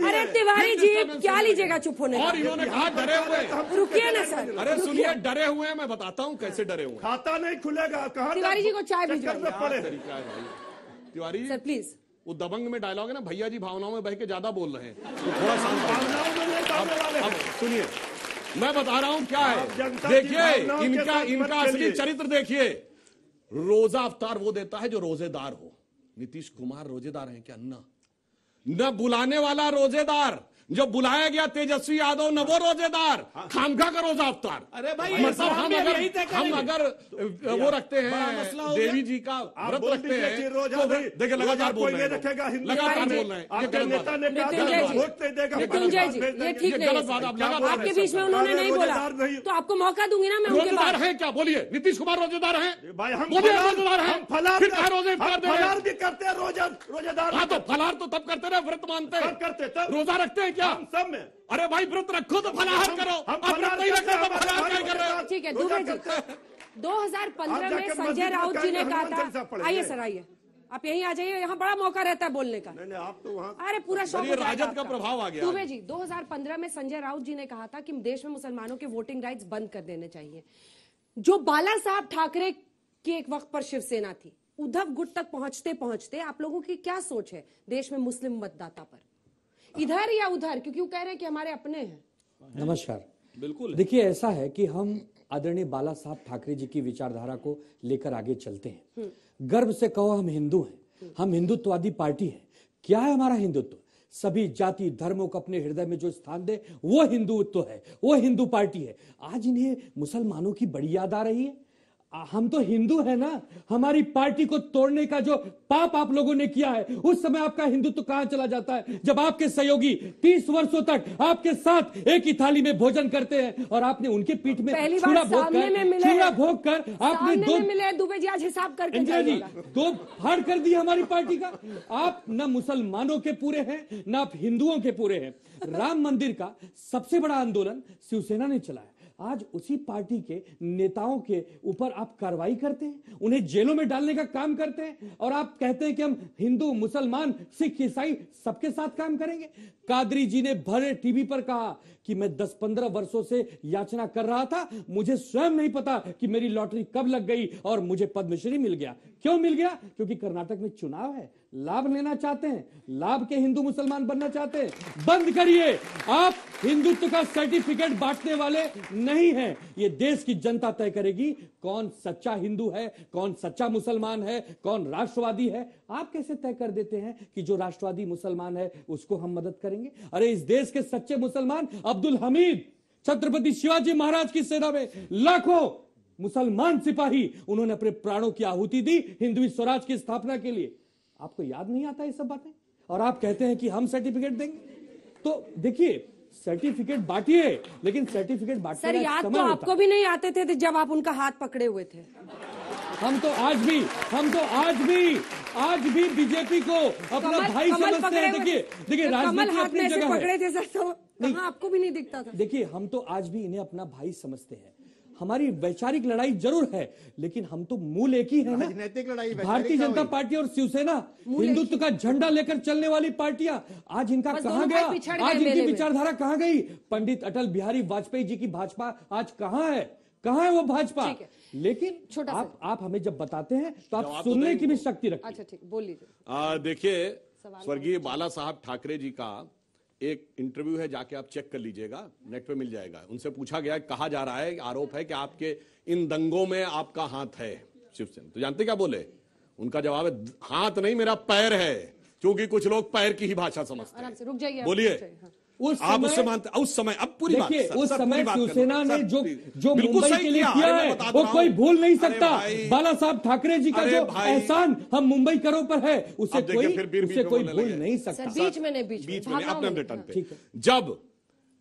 अरे तिवारी जी क्या लीजिएगा चुप होने और इन्होंने कहा डरे हुए। रुकिए ना सर। अरे सुनिए डरे हुए हैं, मैं बताता हूँ कैसे डरे हुए। खाता नहीं खुलेगा। कहाँ तिवारी जी को चाय भिजवाइए। तरीका है भाई तिवारी सर प्लीज। वो दबंग में डायलॉग है ना, भैया जी भावनाओं में बह के ज्यादा बोल रहे हैं, तो थोड़ा शांत। अब सुनिए मैं बता रहा हूं क्या है। देखिए इनका असली चरित्र देखिए। रोजा अवतार वो देता है जो रोजेदार हो। नीतीश कुमार रोजेदार हैं क्या? न बुलाने वाला रोजेदार, जो बुलाया गया तेजस्वी यादव न वो रोजेदार, खामखा का रोजा अवतार। अरे भाई मतलब हम अगर वो रखते हैं देवी जी का व्रत रखते हैं तो देखिए लगातार बोल रहे हैं, लगातार बोल रहे हैं। मृत्युंजय जी ये ठीक नहीं, आपके बीच में उन्होंने नहीं बोला तो आपको मौका दूंगी ना मैं। रोजेदार हैं क्या? बोलिए नीतीश कुमार रोजेदार हैं? बोलिए रोजेदार हैं? फिर कहा रोजे फलार भी करते हैं रोजेदार। हाँ तो फलार तो तब करते रहे, व्रत मानते हैं, रोजा रखते हैं क्या? सब में। अरे भाई व्रत रखो तो फलाहार करो, अब व्रत नहीं रखो तो फलाहार क्या कर रहे हो? ठीक है दुबे जी 2015 में संजय राउत जी ने कहा था, आइए सर आइए आप यहीं आ जाइए, यहाँ बड़ा मौका रहता है बोलने का। नहीं आप तो वहाँ अरे पूरा शौक राजद का प्रभाव आ गया। दुबे जी 2015 में संजय राउत जी ने कहा था कि देश में मुसलमानों के वोटिंग राइट्स बंद कर देने चाहिए। जो बाला साहब ठाकरे की एक वक्त पर शिवसेना थी, उद्धव गुट तक पहुंचते पहुंचते आप लोगों की क्या सोच है देश में मुस्लिम मतदाता पर, इधर या उधर? क्योंकि वो कह रहे हैं कि हमारे अपने हैं। नमस्कार। बिल्कुल देखिए ऐसा है कि हम आदरणीय बाला साहब ठाकरे जी की विचारधारा को लेकर आगे चलते हैं। गर्व से कहो हम हिंदू हैं, हम हिंदुत्ववादी पार्टी हैं। क्या है हमारा हिंदुत्व? सभी जाति धर्मों को अपने हृदय में जो स्थान दे वो हिंदुत्व है, वो हिंदू पार्टी है। आज इन्हें मुसलमानों की बड़ी याद आ रही है। हम तो हिंदू है ना। हमारी पार्टी को तोड़ने का जो पाप आप लोगों ने किया है, उस समय आपका हिंदुत्व कहां चला जाता है? जब आपके सहयोगी 30 वर्षों तक आपके साथ एक ही थाली में भोजन करते हैं और आपने उनके पीठ में छुरा भोग कर आपने दो मिले। दुबे जी आज हिसाब करके दो फाड़ कर दी हमारी पार्टी का। आप न मुसलमानों के पूरे हैं न आप हिंदुओं के पूरे हैं। राम मंदिर का सबसे बड़ा आंदोलन शिवसेना ने चलाया। आज उसी पार्टी के नेताओं के ऊपर आप कार्रवाई करते हैं, उन्हें जेलों में डालने का काम करते हैं और आप कहते हैं कि हम हिंदू मुसलमान सिख ईसाई सबके साथ काम करेंगे। कादरी जी ने भरे टीवी पर कहा कि मैं 10-15 वर्षों से याचना कर रहा था, मुझे स्वयं नहीं पता कि मेरी लॉटरी कब लग गई और मुझे पद्मश्री मिल गया। क्यों मिल गया? क्योंकि कर्नाटक में चुनाव है, लाभ लेना चाहते हैं, लाभ के हिंदू मुसलमान बनना चाहते हैं। बंद करिए। आप हिंदुत्व का सर्टिफिकेट बांटने वाले नहीं हैं। ये देश की जनता तय करेगी कौन सच्चा हिंदू है, कौन सच्चा मुसलमान है, कौन राष्ट्रवादी है। आप कैसे तय कर देते हैं कि जो राष्ट्रवादी मुसलमान है उसको हम मदद करेंगे? अरे इस देश के सच्चे मुसलमान अब्दुल हमीद, छत्रपति शिवाजी महाराज की सेना में लाखों मुसलमान सिपाही, उन्होंने अपने प्राणों की आहुति दी हिंदवी स्वराज की स्थापना के लिए। आपको याद नहीं आता ये सब बातें? और आप कहते हैं कि हम सर्टिफिकेट देंगे। तो देखिए सर्टिफिकेट बांटिए, लेकिन सर्टिफिकेट बांटने सर याद तो आपको भी नहीं आते थे जब आप उनका हाथ पकड़े हुए थे। हम तो आज भी बीजेपी को अपना भाई समझते हैं। देखिए राजनीति अपनी जगह पकड़े थे सर, तो कहाँ आपको भी नहीं दिखता था? देखिए हम तो आज भी इन्हें अपना भाई समझते हैं। हमारी वैचारिक लड़ाई जरूर है, लेकिन हम तो मूल एक ही है ना। राजनीतिक लड़ाई भारतीय जनता पार्टी और शिवसेना हिंदुत्व का झंडा लेकर चलने वाली पार्टियां, आज इनका कहां गया? आज इनकी विचारधारा कहां गई? पंडित अटल बिहारी वाजपेयी जी की भाजपा आज कहां है? कहां है वो भाजपा? लेकिन आप हमें जब बताते हैं तो आप सुनने की भी शक्ति रखते हैं। अच्छा ठीक, बोल लीजिए। देखिए स्वर्गीय बाला साहब ठाकरे जी का एक इंटरव्यू है, जाके आप चेक कर लीजिएगा, नेट पे मिल जाएगा। उनसे पूछा गया, कहा जा रहा है, आरोप है कि आपके इन दंगों में आपका हाथ है शिवसेना। तो जानते क्या बोले? उनका जवाब है हाथ नहीं मेरा पैर है, क्योंकि कुछ लोग पैर की ही भाषा समझते हैं। रुक जाइए, बोलिए। आप उससे मानते? उस समय अब पूरी बात, उस समय शिवसेना ने जो मुंबई के लिए किया है वो कोई भूल नहीं सकता। बाला साहब ठाकरे जी का जो एहसान हम मुंबई करों पर है, उसे कोई भूल नहीं सकता। बीच में अपने रिटर्न पे जब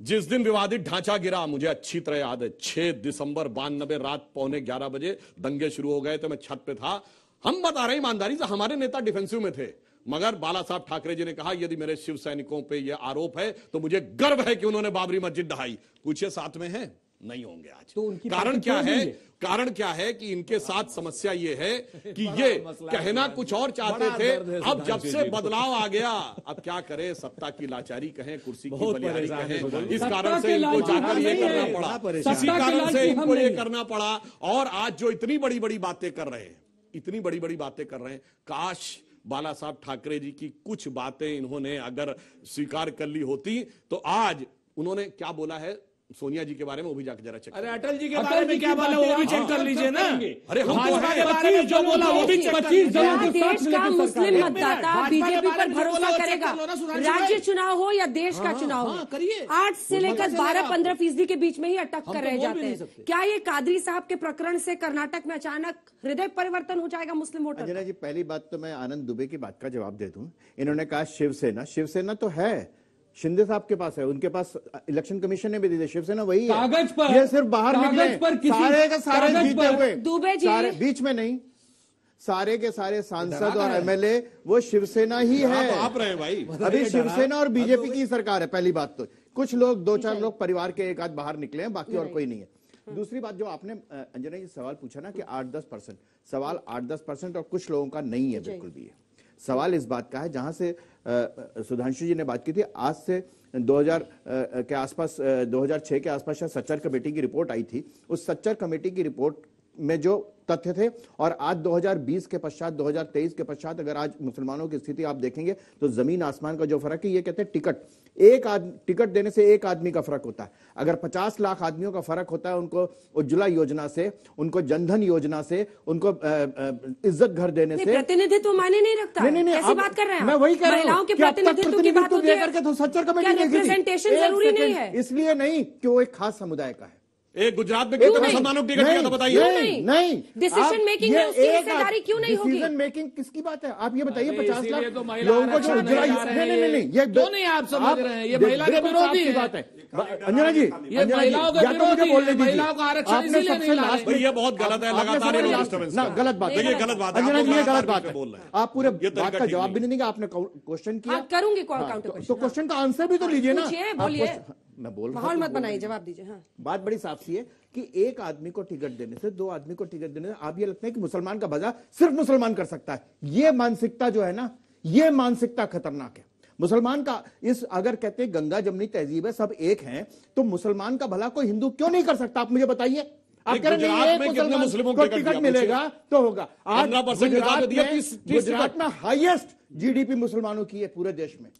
जिस दिन विवादित ढांचा गिरा, मुझे अच्छी तरह याद है, 6 दिसंबर 92 रात 11:15 बजे दंगे शुरू हो गए थे। मैं छत पे था। हम बता रहे ईमानदारी से, हमारे नेता डिफेंसिव में थे, मगर बाला साहब ठाकरे जी ने कहा यदि मेरे शिव सैनिकों पे यह आरोप है तो मुझे गर्व है कि उन्होंने बाबरी मस्जिद ढहाई। पूछिए साथ में है, नहीं होंगे आज। तो उनकी कारण पार्टी क्या तोड़ है? देंगे। कारण क्या है कि इनके साथ समस्या ये है कि ये कहना कुछ और चाहते थे, अब जब से बदलाव आ गया, अब क्या करें, सत्ता की लाचारी कहें, कुर्सी की बलिहारी कहें, इस कारण से इनको जाकर ये करना पड़ा, इसी कारण से इनको ये करना पड़ा। और आज जो इतनी बड़ी बड़ी बातें कर रहे हैं, इतनी बड़ी बड़ी बातें कर रहे हैं, काश बाला साहब ठाकरे जी की कुछ बातें इन्होंने अगर स्वीकार कर ली होती तो आज उन्होंने क्या बोला है सोनिया जी के बारे में, वो भी जाकर जरा चेक। अरे अटल जी के बारे में क्या बोला वो भी चेक कर लीजिए ना। अरे हम भाजपा के बारे में जो बोला वो भी चेक कर लीजिए। देश का मुस्लिम मतदाता बीजेपी पर भरोसा करेगा, राज्य चुनाव हो या देश का चुनाव हो, 8 से लेकर 12-15% के बीच में ही अटक कर रह जाते हैं। क्या ये कादरी साहब के प्रकरण से कर्नाटक में अचानक हृदय परिवर्तन हो जाएगा मुस्लिम वोटर? अंजना जी, पहली बात तो मैं आनंद दुबे की बात का जवाब दे दूं। इन्होंने कहा शिवसेना, शिवसेना तो है, शिंदे साहब के पास है, उनके पास इलेक्शन कमिशन ने भी दी थी, शिवसेना वही है। कागज पर, ये सिर्फ बाहर निकले, सारे के सारे जीते हुए, दुबे जी सारे बीच में नहीं, सारे के सारे सांसद और एमएलए वो शिवसेना ही है। आप रहे भाई, अभी शिवसेना और बीजेपी की सरकार है। पहली बात तो कुछ लोग 2-4 लोग परिवार के एक आध बाहर निकले हैं, बाकी और कोई नहीं है। दूसरी बात जो आपने अंजना जी सवाल पूछा ना कि 8-10%, सवाल 8-10% और कुछ लोगों का नहीं है, बिल्कुल भी है। सवाल इस बात का है, जहां से सुधांशु जी ने बात की थी, आज से 2000 के आसपास, 2006 के आसपास सच्चर कमेटी की रिपोर्ट आई थी। उस सच्चर कमेटी की रिपोर्ट में जो तथ्य थे और आज 2020 के पश्चात, 2023 के पश्चात अगर आज मुसलमानों की स्थिति आप देखेंगे तो जमीन आसमान का जो फर्क है, ये कहते हैं टिकट देने से एक आदमी का फर्क होता है। अगर 50 लाख आदमियों का फर्क होता है, उनको उज्ज्वला योजना से, उनको जनधन योजना से, उनको इज्जत घर देने से, प्रतिनिधित्व माने नहीं रखता। नहीं, कैसी बात कर रहे हैं? मैं वही कह रहा हूं, महिलाओं के प्रतिनिधित्व की बात होती है, तो सच्चर कमेटी रिप्रेजेंटेशन जरूरी नहीं है, इसलिए नहीं कि वो एक खास समुदाय का है। एक गुजरात में कितने मुसलमानों की टिकट दिया था बताइए? नहीं, डिसीजन मेकिंग में उसकी हिस्सेदारी क्यों नहीं होगी? डिसीजन मेकिंग किसकी बात है? आप ये बताइए, 50 लाख तो लोगों को जो उज्ज्वला, नहीं, ये क्यों नहीं आप समझ रहे हैं? ये महिला के विरोधी है। बात है अंजना जी, ये महिलाओं के विरोधी है, महिलाओं का आरक्षण इसीलिए नहीं ला रहे। ये बहुत गलत है, लगातार गलत बात है, ये गलत बात है अंजना जी, ये गलत बात है। बोल रहे हैं आप पूरे बात का जवाब भी नहीं देंगे, आपने क्वेश्चन किया, करूंगी काउंटर क्वेश्चन, तो क्वेश्चन का आंसर भी तो लीजिए ना। बोलिए, मैं बोल रहा हूं, माहौल मत बनाइए, जवाब दीजिए। हाँ, बात बड़ी साफ सी है कि एक आदमी को टिकट देने से, 2 आदमी को टिकट देने से आप ये लगता है कि मुसलमान का भला सिर्फ मुसलमान कर सकता है। ये मानसिकता जो है ना, ये मानसिकता खतरनाक है। मुसलमान का इस, अगर कहते हैं गंगा जमनी तहजीब है, सब एक हैं, तो मुसलमान का भला कोई हिंदू क्यों नहीं कर सकता? आप मुझे बताइए। आप कह रहे हैं एक मुसलमान को टिकट मिलेगा तो होगा। आज गुजरात में हाईएस्ट जीडीपी मुसलमानों की है पूरे देश में।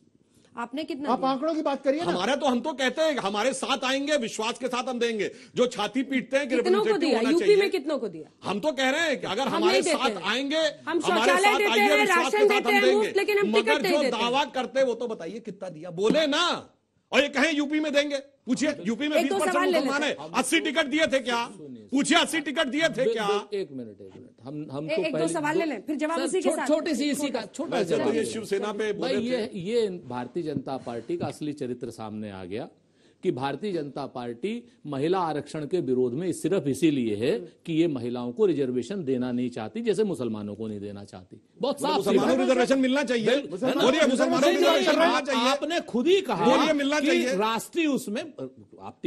आपने कितना? आप आंकड़ों की बात करिए ना। हम तो कहते हैं हमारे साथ आएंगे, विश्वास के साथ हम देंगे। जो छाती पीटते हैं कि कितनों को दिया? यूपी में कितनों को दिया? हम तो कह रहे हैं कि अगर हमारे साथ आएंगे, हम शौचालय देते हैं, राशन देते हैं, लेकिन हम टिकट नहीं देते। जो दावा करते वो तो बताइए कितना दिया, बोले ना। और ये कहें यूपी में देंगे, पूछिए यूपी में 20% मुसलमान है, 80 टिकट दिए थे क्या? पूछिए 80 टिकट दिए थे क्या? एक मिनट हम एक दो सवाल ले लें, फिर जवाब उसी के साथ। छोटी सी इसी का छोटा जवाब। ये शिवसेना पे भाई, ये भारतीय जनता पार्टी का असली चरित्र सामने आ गया कि भारतीय जनता पार्टी महिला आरक्षण के विरोध में सिर्फ इसीलिए है कि ये महिलाओं को रिजर्वेशन देना नहीं चाहती, जैसे मुसलमानों को नहीं देना चाहती। बहुत साफ, मुसलमानों को रिजर्वेशन मिलना चाहिए। बोलिए, मुसलमानों को रिजर्वेशन मिलना चाहिए। आपने खुद ही कहा, बोलिए मिलना चाहिए। राष्ट्रीय उसमें आप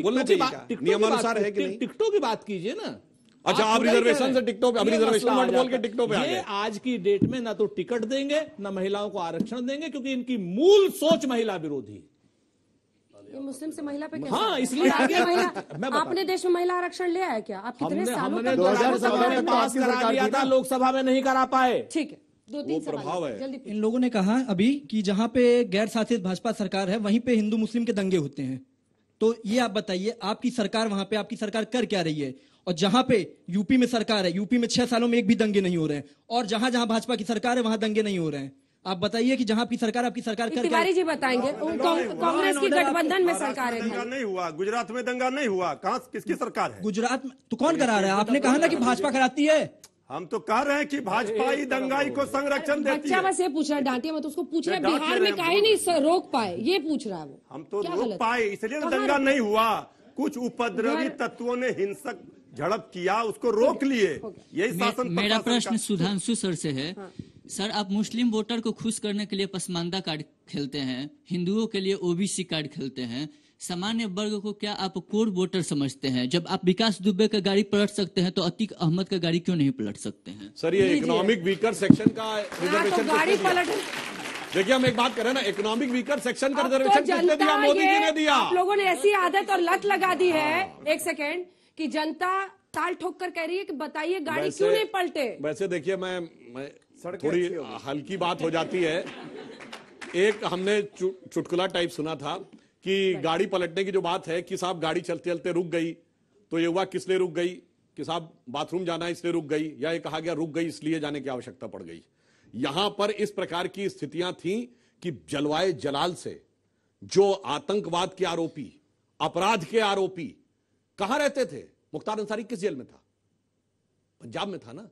नियमानुसार है कि नहीं? टिकटों की बात कीजिए ना। अच्छा, आप रिजर्वेशन से टिकटों पे, अभी रिजर्वेशन मत बोल के टिकटों पे आ गए। आज की डेट में ना तो टिकट देंगे, ना महिलाओं को आरक्षण देंगे, क्योंकि इनकी मूल सोच महिला विरोधी। ये मुस्लिम से महिला पे कैसे? हाँ, इसलिए आगे महिला, आपने देश में महिला आरक्षण ले आया क्या? आप कितने सालों तक 2017 में पास करा दिया था, लोकसभा में नहीं करा पाए। ठीक है, 2-3 प्रभाव है। जल्दी। इन लोगों ने कहा अभी कि जहां पे गैर शासित भाजपा सरकार है, वहीं पे हिंदू मुस्लिम के दंगे होते हैं। तो ये आप बताइए, आपकी सरकार वहां पे, आपकी सरकार कर क्या रही है? और जहां पे यूपी में सरकार है, यूपी में 6 सालों में एक भी दंगे नहीं हो रहे हैं, और जहां जहां भाजपा की सरकार है वहां दंगे नहीं हो रहे हैं। आप बताइए कि जहां आपकी सरकार कर तिवारी जी बताएंगे। कांग्रेस की गठबंधन में सरकार है। दंगा नहीं हुआ, गुजरात में दंगा नहीं हुआ, कहाँ किसकी सरकार है? गुजरात में तो कौन करा रहा है? आपने कहा ना कि भाजपा कराती है। हम तो कह रहे हैं कि भाजपा ही दंगाई को संरक्षण देती है। बच्चा बस ये पूछ रहा है, डांटिए मत उसको। पूछ रहा है बिहार में काहे नहीं रोक पाए, ये पूछ रहा है वो। हम तो रोक पाए, इसलिए दंगा नहीं हुआ। कुछ उपद्रवी तत्वों ने हिंसक झड़प किया, उसको रोक लिए। यही शासन। मेरा प्रश्न सुधांशु सर से है। सर, आप मुस्लिम वोटर को खुश करने के लिए पसमानदा कार्ड खेलते हैं, हिंदुओं के लिए ओबीसी कार्ड खेलते हैं, सामान्य वर्ग को क्या आप कोर वोटर समझते हैं? जब आप विकास दुबे का गाड़ी पलट सकते हैं तो अतीक अहमद का गाड़ी क्यों नहीं पलट सकते हैं? सर, ये इकोनॉमिक वीकर सेक्शन का रिजर्वेशन गाड़ी पलट। देखिए, हम एक बात कर रहे हैं ना, इकोनॉमिक वीकर सेक्शन का रिजर्वेशन किसने दिया? मोदी जी ने दिया। आप लोगों ने ऐसी आदत और लत लगा दी है, एक सेकेंड, कि जनता ताल ठोक कर कह रही है कि बताइए गाड़ी क्यों नहीं पलटे। वैसे देखिए, मैं थोड़ी हल्की बात हो जाती है। एक हमने चुटकुला टाइप सुना था कि गाड़ी पलटने की जो बात है कि साहब गाड़ी चलते चलते रुक गई, तो ये हुआ किस लिए रुक गई कि साहब बाथरूम जाना है इसलिए रुक गई, या ये कहा गया रुक गई इसलिए जाने की आवश्यकता पड़ गई। यहां पर इस प्रकार की स्थितियां थी कि जलवाए जलाल से जो आतंकवाद के आरोपी, अपराध के आरोपी कहां रहते थे? मुख्तार अंसारी किस जेल में था? पंजाब में था ना।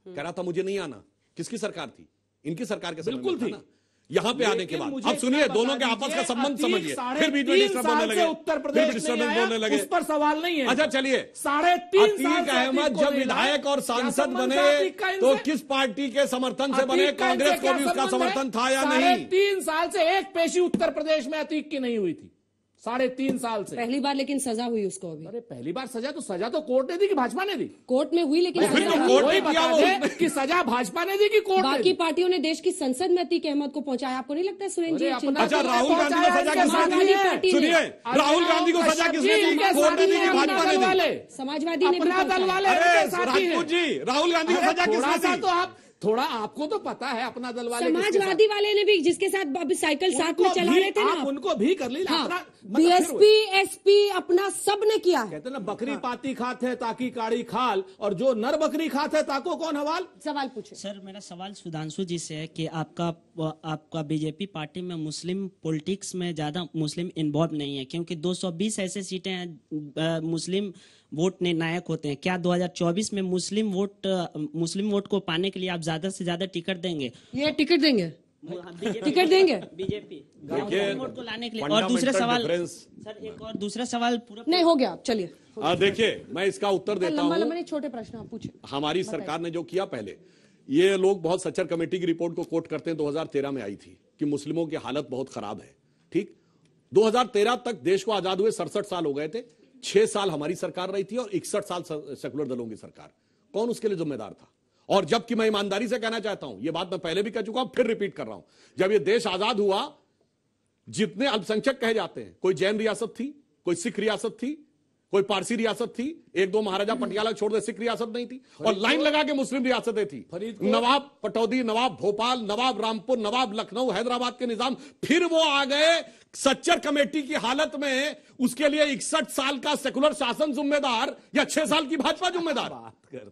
कह रहा था मुझे नहीं आना। किसकी सरकार थी? इनकी सरकार के समय में था ना। यहां पे आने के बाद अब सुनिए, दोनों के आपस का संबंध समझिए, फिर बीच में डिस्टर्ब होने लगे, उत्तर प्रदेश बोलने लगे, उस पर सवाल नहीं है। अच्छा चलिए, 3.5 साल अतीक अहमद जब विधायक और सांसद बने तो किस पार्टी के समर्थन से बने? कांग्रेस को भी उसका समर्थन था या नहीं? 3 साल से एक पेशी उत्तर प्रदेश में अतीक की नहीं हुई थी, 3.5 साल से। पहली बार लेकिन सजा हुई उसको अभी। अरे पहली बार सजा तो कोर्ट ने दी कि भाजपा ने दी? कोर्ट में हुई, लेकिन कि सजा भाजपा ने दी कि कोर्ट? बाकी पार्टियों ने देश की संसद में अतीक अहमद को पहुंचाया। आपको नहीं लगता है सुरेंद्र जी? अच्छा, राहुल गांधी को सजा किसने दी? सुनिए, राहुल गांधी को सजा किसने दी? कोर्ट ने दी कि भाजपा ने दी? समाजवादी ने। दल वाले राजपूत जी, राहुल गांधी को सजा किसने दी? तो आप थोड़ा, आपको तो पता है अपना दल वाले, समाजवादी वाले ने भी, जिसके साथ अभी साइकिल साथ में चला रहे थे ना, आप उनको भी कर ली। बीएसपी एसपी अपना सब ने किया। कहते ना बकरी पाती खाते ताकि काड़ी खाल, और जो नर बकरी खाते ताको कौन हवाल। सवाल पूछे सर। मेरा सवाल सुधांशु जी से है कि आपका बीजेपी पार्टी में मुस्लिम पॉलिटिक्स में ज्यादा मुस्लिम इन्वॉल्व नहीं है, क्योंकि 220 ऐसे सीटें हैं मुस्लिम वोट निर्णायक होते हैं। क्या 2024 में मुस्लिम वोट को पाने के लिए आप ज्यादा से ज्यादा टिकट देंगे? ये टिकट देंगे, टिकट देंगे बीजेपी वोट को लाने के लिए। और दूसरा सवाल सर, एक और दूसरा सवाल पूरा नहीं हो गया, चलिए। देखिए, मैं इसका उत्तर देता हूँ। छोटे प्रश्न आप पूछे। हमारी सरकार ने जो किया, पहले ये लोग बहुत सच्चर कमेटी की रिपोर्ट को कोट करते हैं, 2013 में आई थी कि मुस्लिमों की हालत बहुत खराब है। ठीक, 2013 तक देश को आजाद हुए 67 साल हो गए थे। 6 साल हमारी सरकार रही थी और 61 साल सेकुलर दलों की सरकार। कौन उसके लिए जिम्मेदार था? और जबकि मैं ईमानदारी से कहना चाहता हूं, यह बात मैं पहले भी कह चुका हूं, फिर रिपीट कर रहा हूं, जब यह देश आजाद हुआ, जितने अल्पसंख्यक कहे जाते हैं, कोई जैन रियासत थी, कोई सिख रियासत थी, कोई पारसी रियासत थी, 1-2 महाराजा पटियाला छोड़ दे सिख रियासत नहीं थी, और लाइन लगा के मुस्लिम रियासतें थी। नवाब पटौदी, नवाब भोपाल, नवाब रामपुर, नवाब लखनऊ, हैदराबाद के निजाम। फिर वो आ गए सच्चर कमेटी की हालत में, उसके लिए 61 साल का सेकुलर शासन जिम्मेदार या 6 साल की भाजपा जिम्मेदार?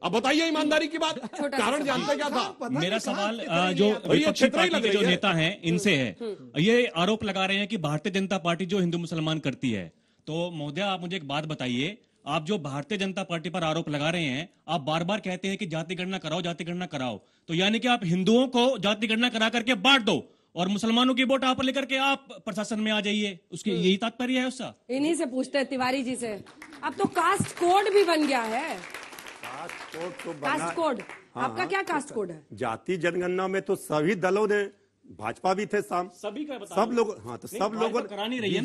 अब बताइए ईमानदारी की बात, कारण जानते क्या था? मेरा सवाल जो विपक्षी पार्टी के जो नेता हैं इनसे है, ये आरोप लगा रहे हैं कि भारतीय जनता पार्टी जो हिंदू मुसलमान करती है। तो महोदय, आप मुझे एक बात बताइए, आप जो भारतीय जनता पार्टी पर आरोप लगा रहे हैं, आप बार बार कहते हैं कि जाति गणना कराओ, जाति गणना कराओ, तो यानी कि आप हिंदुओं को जाति गणना करा करके बांट दो और मुसलमानों की वोट आप लेकर के आप प्रशासन में आ जाइए, उसकी यही तात्पर्य है उसका? इन्हीं से पूछते हैं, तिवारी जी से। अब तो कास्ट कोड भी बन गया है। कास्ट कोड, आपका क्या कास्ट कोड है? जाति जनगणना में तो सभी दलों ने, भाजपा भी थे, सभी का सब लोग, हाँ, तो सब लोगों करानी रही है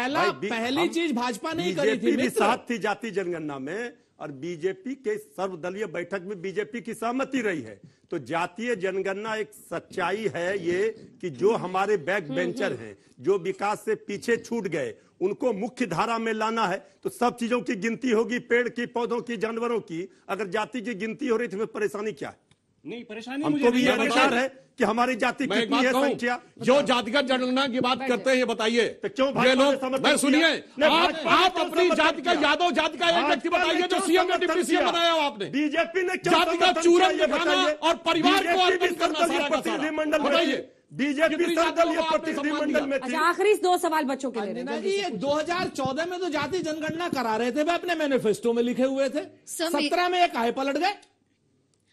ना। पहली चीज भाजपा ने करी थी, भी साथ थी जाति जनगणना में, और बीजेपी के सर्वदलीय बैठक में बीजेपी की सहमति रही है। तो जातीय जनगणना एक सच्चाई है ये कि जो हमारे बैक बेंचर हैं, जो विकास से पीछे छूट गए, उनको मुख्य धारा में लाना है। तो सब चीजों की गिनती होगी, पेड़ की, पौधों की, जानवरों की। अगर जाति की गिनती हो रही तो परेशानी क्या है? नहीं, परेशानी हमको भी यह विचार है कि हमारी जाति कितनी है, संख्या। जो जातिगत जनगणना की बात करते हैं, ये बताइए, क्यों ये लोग, मैं सुनिए, आप अपनी जाति का, यादव जाति का एक व्यक्ति बताइए जो सीएम या डिप्टी सीएम बनाया हो आपने। बीजेपी ने जाति का चूरन दिखाना और परिवार को अर्पण करना, प्रतिनिधिमंडल बताइए। बीजेपी सर्वदलीय प्रतिनिधिमंडल में थी। आखिरी 2 सवाल बच्चों के लिए। जी, 2014 में तो जाति जनगणना करा रहे थे, वे अपने मैनिफेस्टो में लिखे हुए थे। 17 में एक आए पलट गए।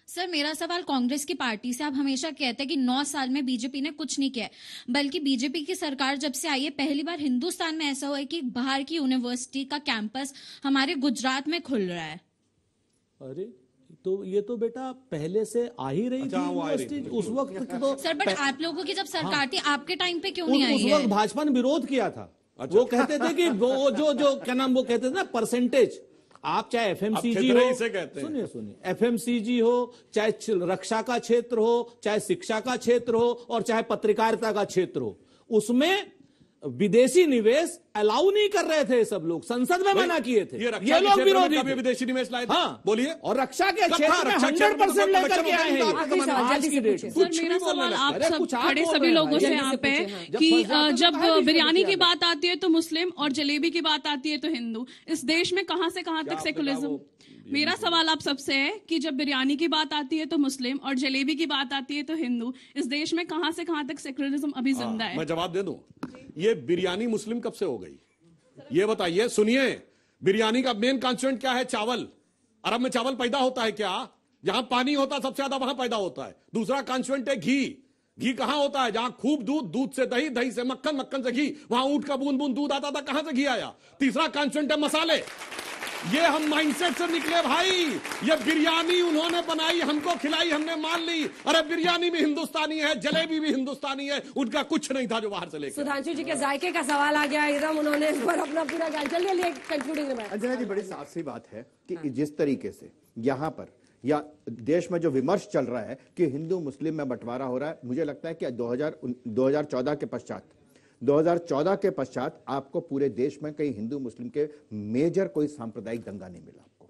सर, मेरा सवाल कांग्रेस की पार्टी से। आप हमेशा कहते हैं कि 9 साल में बीजेपी ने कुछ नहीं किया, बल्कि बीजेपी की सरकार जब से आई है, पहली बार हिंदुस्तान में ऐसा हुआ है कि बाहर की यूनिवर्सिटी का कैंपस हमारे गुजरात में खुल रहा है। अरे तो ये तो बेटा पहले से आ ही रही थी यूनिवर्सिटी उस वक्त तो। सर, बट आप लोगों की जब सरकार थी, आपके टाइम पे क्यों नहीं आई है? उस वक्त भाजपा ने विरोध किया था। वो कहते थे कि वो जो क्या नाम वो कहते थे ना परसेंटेज, आप चाहे एफएमसीजी हो, सुनिए एफएमसीजी हो, चाहे रक्षा का क्षेत्र हो, चाहे शिक्षा का क्षेत्र हो और चाहे पत्रकारिता का क्षेत्र हो, उसमें विदेशी निवेश अलाउ नहीं कर रहे थे सब लोग, संसद में मना किए थे। ये लोग विरोधी थे। विदेशी निवेश लाए थे। हाँ बोलिए। और रक्षा के क्षेत्र में 100% लेकर के आए हैं आज की डेट। सर मेरा सवाल आप सब खड़े सभी लोगों से यहाँ पे कि जब बिरयानी की बात आती है तो मुस्लिम और जलेबी की बात आती है तो हिंदू, इस देश में कहां से कहां तक सेकुलरिज्म? मेरा सवाल आप सबसे है कि जब बिरयानी की बात आती है तो मुस्लिम और जलेबी की बात आती है तो हिंदू, इस देश में कहां से कहां तक सेकुलरिज्म अभी जिंदा है? मैं जवाब दे दूं। ये बिरयानी मुस्लिम कब से हो गई ये बताइए। सुनिए, बिरयानी का मेन कॉन्स्टिट्यूएंट क्या है? चावल। अरब में चावल पैदा होता है क्या? जहां पानी होता है सबसे ज्यादा वहां पैदा होता है। दूसरा कॉन्स्टिट्यूएंट है घी। घी कहां होता है? जहां खूब दूध, दूध से दही, दही से मक्खन, मक्खन से घी। वहां ऊंट का बूंद बूंद दूध आता था, कहां से घी आया? तीसरा कॉन्स्टिट्यूएंट है मसाले। ये हम माइंडसेट से निकले भाई। ये बिरयानी उन्होंने बनाई, हमको खिलाई, हमने मान ली। अरे बिरयानी भी हिंदुस्तानी है, जलेबी भी हिंदुस्तानी है, उनका कुछ नहीं था जो बाहर से लेकर। सुधांशु जी के जायके का सवाल आ गया एकदम, उन्होंने इस पर अपना पूरा ज्ञान। चलिए कंक्लूडिंग में अंजना जी, बड़ी साफ सी बात है कि जिस तरीके से यहाँ पर या देश में जो विमर्श चल रहा है कि हिंदू मुस्लिम में बंटवारा हो रहा है, मुझे लगता है कि 2014 के पश्चात आपको पूरे देश में कहीं हिंदू मुस्लिम के मेजर कोई सांप्रदायिक दंगा नहीं मिला। आपको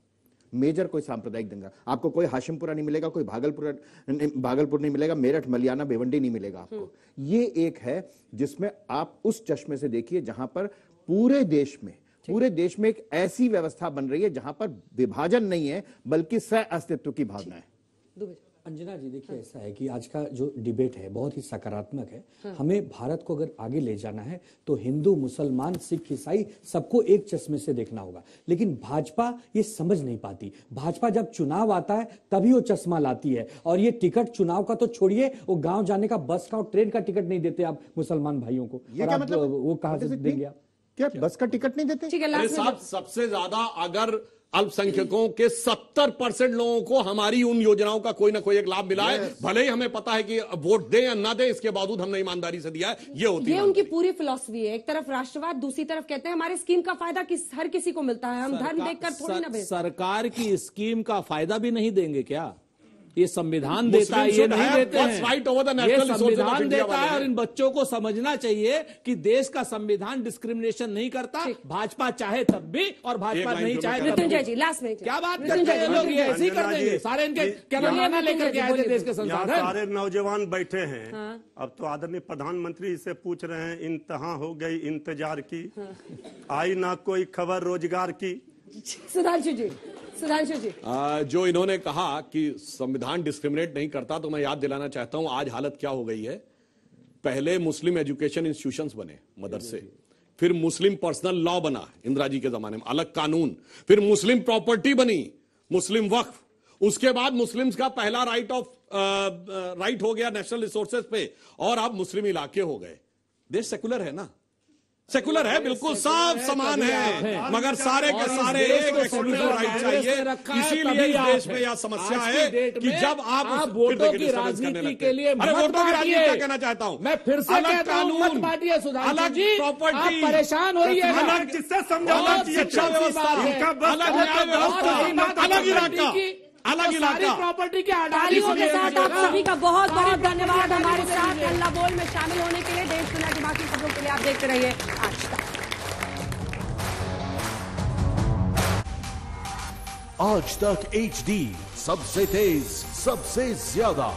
मेजर कोई सांप्रदायिक दंगा, आपको कोई हाशिमपुरा नहीं मिलेगा, कोई भागलपुर नहीं मिलेगा, मेरठ, मलियाना, भिवंडी नहीं मिलेगा आपको। ये एक है जिसमें आप उस चश्मे से देखिए जहां पर पूरे देश में एक ऐसी व्यवस्था बन रही है जहां पर विभाजन नहीं है बल्कि सह अस्तित्व की भावना है। अंजना जी देखिए, ऐसा है कि आज का जो डिबेट है बहुत ही सकारात्मक है। हमें भारत को अगर आगे ले जाना है तो हिंदू, मुसलमान, सिख, ईसाई सबको एक चश्मे से देखना होगा। लेकिन भाजपा ये समझ नहीं पाती। भाजपा जब चुनाव आता है तभी वो चश्मा लाती है। और ये टिकट चुनाव का तो छोड़िए, वो गांव जाने का, बस का और ट्रेन का टिकट नहीं देते आप मुसलमान भाइयों को। ये क्या मतलब? वो कहां से देंगे आप? क्या बस का टिकट नहीं देते? सबसे ज्यादा अगर अल्पसंख्यकों के 70% लोगों को हमारी उन योजनाओं का कोई ना कोई एक लाभ मिला है। भले ही हमें पता है कि वोट दें या ना दें, इसके बावजूद हमने ईमानदारी से दिया है। ये उनकी पूरी फिलॉसफी है। एक तरफ राष्ट्रवाद, दूसरी तरफ कहते हैं हमारे स्कीम का फायदा हर किसी को मिलता है, हम धर्म देखकर थोड़ी ना भेजते। सरकार की स्कीम का फायदा भी नहीं देंगे क्या? ये संविधान देता है, ये नहीं देते हैं। ये संविधान देता है और इन बच्चों को समझना चाहिए कि देश का संविधान डिस्क्रिमिनेशन नहीं करता। भाजपा चाहे तब भी और भाजपा नहीं चाहे तब भी। लास्ट में क्या बात करते हैं लोग? ये ऐसे ही कर देंगे सारे। इनके क्या लेकर के आए थे देश के संसाधन? सारे नौजवान बैठे हैं। अब तो आदरणीय प्रधानमंत्री से पूछ रहे हैं, इंतहा हो गई इंतजार की, आई ना कोई खबर रोजगार की। सुधांशु जी जो इन्होंने कहा कि संविधान डिस्क्रिमिनेट नहीं करता, तो मैं याद दिलाना चाहता हूं आज हालत क्या हो गई है। पहले मुस्लिम एजुकेशन इंस्टीट्यूशंस बने, मदरसे, फिर मुस्लिम पर्सनल लॉ बना इंदिरा जी के जमाने में, अलग कानून, फिर मुस्लिम प्रॉपर्टी बनी, मुस्लिम वक्फ, उसके बाद मुस्लिम्स का पहला राइट हो गया नेशनल रिसोर्सेज पे, और अब मुस्लिम इलाके हो गए। देश सेकुलर है ना, सेकुलर है, बिल्कुल सब समान है, मगर सारे के सारे एक एक्सक्लूसिव राइट चाहिए। इसीलिए इस देश में यह समस्या है कि जब आप वोटों की राजनीति के लिए, अरे वोटों की राजनीति क्या कहना चाहता हूं मैं, फिर से कहता हूं मत बांटिए सुधांशु जी, प्रॉपर्टी परेशान हो रही है। अलग जिससे समझौता शिक्षा व्यवस्था, अलग इलाका, अलग इलाका, प्रॉपर्टी के तालियों के साथ आप सभी का बहुत बहुत धन्यवाद हमारे साथ हल्ला बोल में शामिल होने के लिए। देश दुनिया की बाकी खबरों के लिए आप देखते रहिए आज तक HD, सबसे तेज, सबसे ज्यादा।